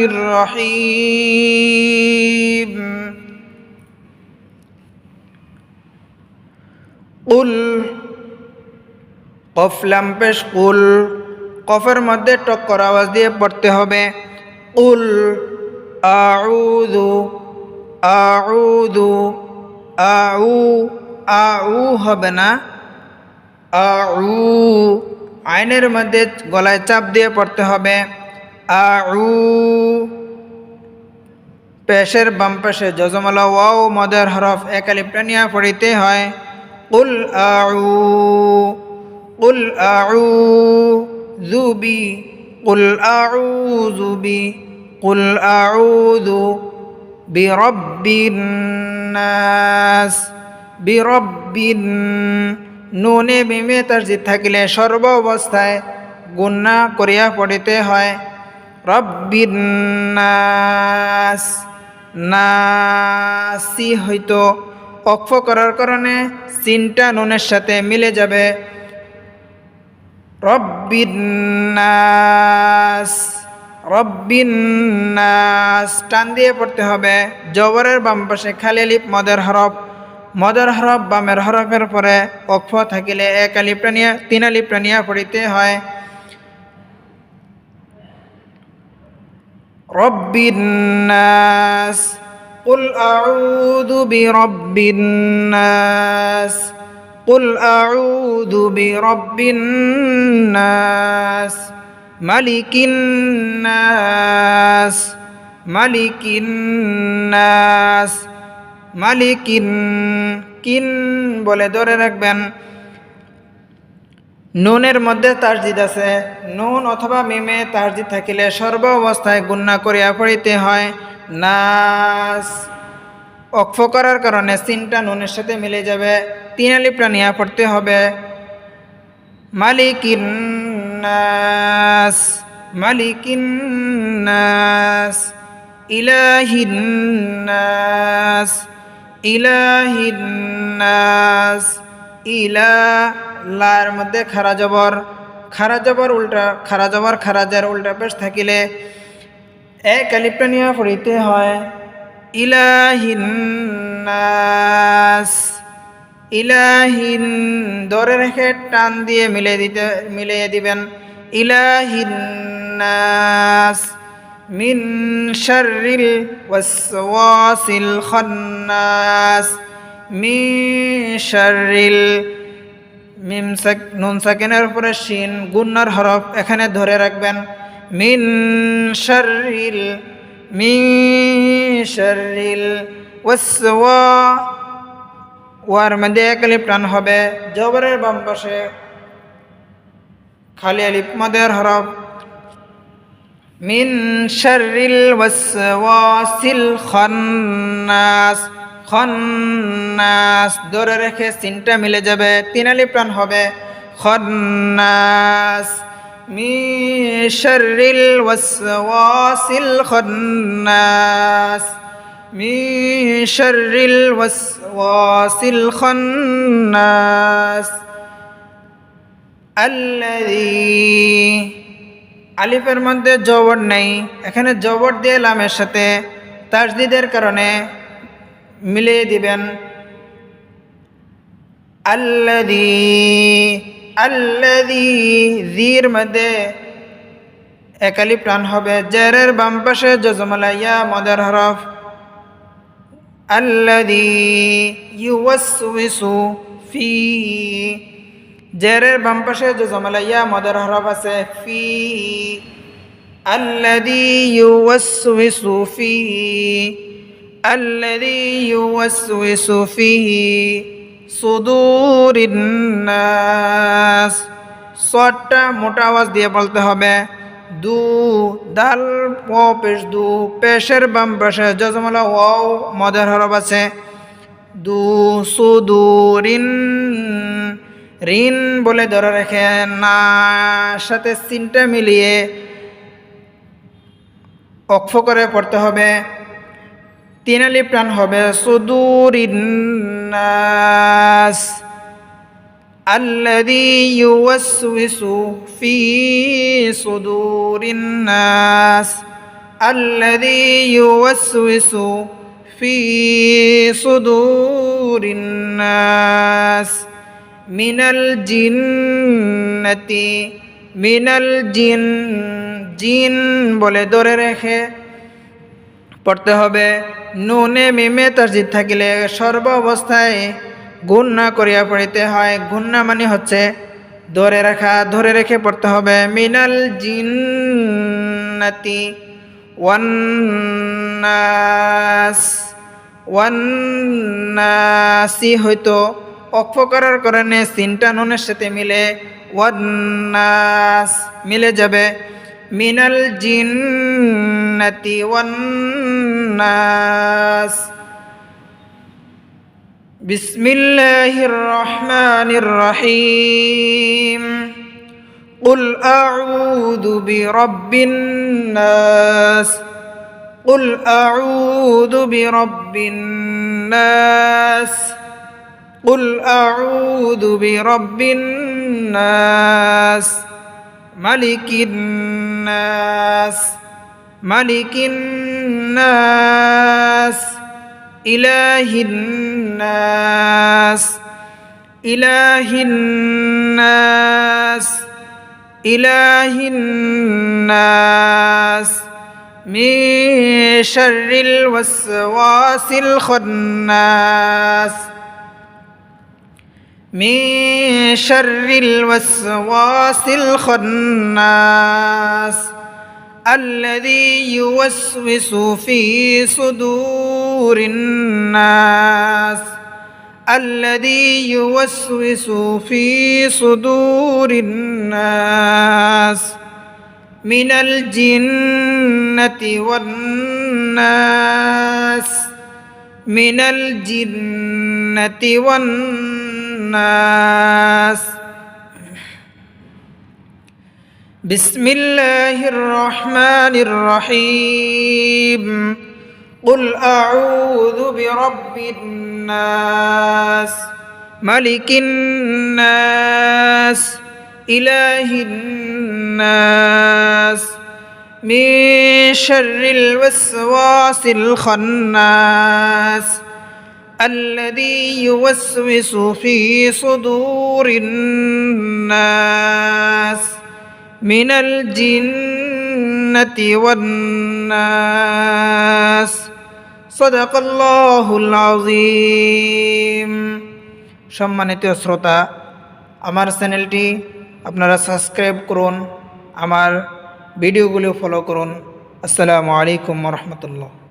Speaker 1: الرحيم قل قف لم পেশ قل, কফের মধ্যে টক্কর আওয়াজ দিয়ে পড়তে হবে কুল আউযু, আউযু, আউ, আউ হবে না, আউ আইনের মধ্যে গলায় চাপ দিয়ে পড়তে হবে আউ। পেশের বাম পাশে যজমলা ওয়াও মদের হরফ এক আলিফ টানিয়া পড়িতে হয় কুল আউ, কুল আউ যুবি, কুল আউযু বি, কুল আউযু বিরব্বিন নাস, বিরব্বিন। নুনে মিমে তাসদীদ থাকিলে সর্ব অবস্থায় গুণনা করিয়া পড়িতে হয় রব্বিন নাস। নাসি হয়তো অক্ফ করার কারণে সিনটা নুনের সাথে মিলে যাবে রব্বিন নাস, রব্বিন নাস টান দিয়ে পড়তে হবে। জবরের বাম পাশে খালি আলিফ মদের হরফ, মদের হরফ বামের হরফের পরে অক্ফ থাকিলে এক আলিফ টানিয়া তিন আলিফ টানিয়া পড়িতে হয় রব্বিন নাস কুল আউযু বিরব্বিন নাস কুল আউযু বিরব্বিন নাস মালিকিন নাস মালিকিন নাস মালিকিন কিন বলে ধরে রাখবেন। নুনের মধ্যে তাসদিদ আছে, নুন অথবা মিমে তাসদিদ থাকিলে সর্ব অবস্থায় গুণনা করিয়া পড়িতে হয় নাস। অক্ফ করার কারণে সিনটা নুনের সাথে মিলে যাবে, 3 আলিফটা নিয়ে পড়তে হবে মালিকিন নাস মালিকিন নাস ইলাহিন নাস ইলাহিন নাস ইলা লার মধ্যে খারা জবর উল্টা খারাজের উল্টা পেশ থাকিলে এক আলিফটা নিয়ে পড়িতে হয় ইলাহিন নাস। ইলাহিন ধরে রেখে টান দিয়ে মিলিয়ে দিবেন ইলাহিন নাস মিন শাররিল ওয়াসওয়াসিল খান্নাস মিন শাররিল নুন সাকিনের উপরে শিন গুন্নার হরফ এখানে ধরে রাখবেন মিন শাররিল ওয়ার মধ্যে এক আলিফ টান হবে, জবরের বাম পাশে খালি আলিফ মদের হরফ মিন শাররিল ওয়াসওয়াসিল খান্নাস খান্নাস ধরে রেখে সিনটা মিলে যাবে, 3 আলিফ টান হবে খান্নাস মিন শাররিল ওয়াসওয়াসিল খান্নাস মিন শাররিল ওয়াসওয়াসিল খান্নাস আল্লাযী আলিফের মধ্যে জবর নেই, এখানে জবর দিয়ে লামের সাথে তাসদিদের কারণে মিলিয়ে দিবেন আল্লাযী জির মধ্যে এক আলিফ টান হবে, জেরের বাম পাশে জজমালা ইয়া মদের হরফ আল্লাযী ইউওয়াসওয়িসু ফি, জেরের বাম পাশে জজমালা ইয়া মদের হরফ আছে ফি আল্লাযী ইউওয়াসওয়িসু ফি আল্লাযী ইউওয়াসওয়িসু ফি সুদুরিন নাস। সটটা মোটা আওয়াজ দিয়ে বলতে হবে, দু দাল ও পেশ দু পেশের বাম পাশে জজমালা ওয়াও মদের হরফ আছে দু সুদুরিন রিন বলে ধরে রেখে না সাথে সিনটা মিলিয়ে অক্ফ করে পড়তে হবে, 3 আলিফ টান হবে সুদুরিন নাস আল্লাযী ইউওয়াসওয়িসু ফি সুদুরিন নাস আল্লাযী ইউওয়াসওয়িসু ফি সুদুরিন নাস মিনাল জিন বলে ধরে রেখে পড়তে হবে, নুনে মিমে তাসদিদ থাকিলে সর্ব অবস্থায় গুণনা করিয়া পড়িতে হয়। গুণনা মানে হচ্ছে ধরে রেখে পড়তে হবে মিনাল জিন্নাতি ওয়ান্নাসি হয়তো অক্ফ করার কারণে সিনটা নুনের সাথে মিলে ওয়ান্নাস মিলে যাবে মিনাল জিন্নাতি ওয়ান্নাস। বিসমিল্লাহির রহমানির রহিম কুল আউযু বিরাব্বিন নাস কুল আউযু বিরাব্বিন নাস কুল আউযু বিরাব্বিন নাস মালিকিন নাস মালিকিন নাস ইলাহিন নাস ইলাহিন নাস ইলাহিন নাস من شر الوسواس الخناس من شر الوسواس الخناس الذي يوسوس في صدور الناس الذي يوسوس في صدور الناس من الجنة والناس من الجنة والناس بسم الله الرحمن الرحيم قل أعوذ برب الناس ملك الناس إله الناس من شر الوسواس الخناس الذي يوسوس في صدور الناس من الجنة والناس صدق الله العظيم সম্মানিত শ্রোতা, আমার চ্যানেলটি আপনারা সাবস্ক্রাইব করুন, আমার ভিডিওগুলো ফলো করুন। আসসালামু আলাইকুম ওয়া রাহমাতুল্লাহ।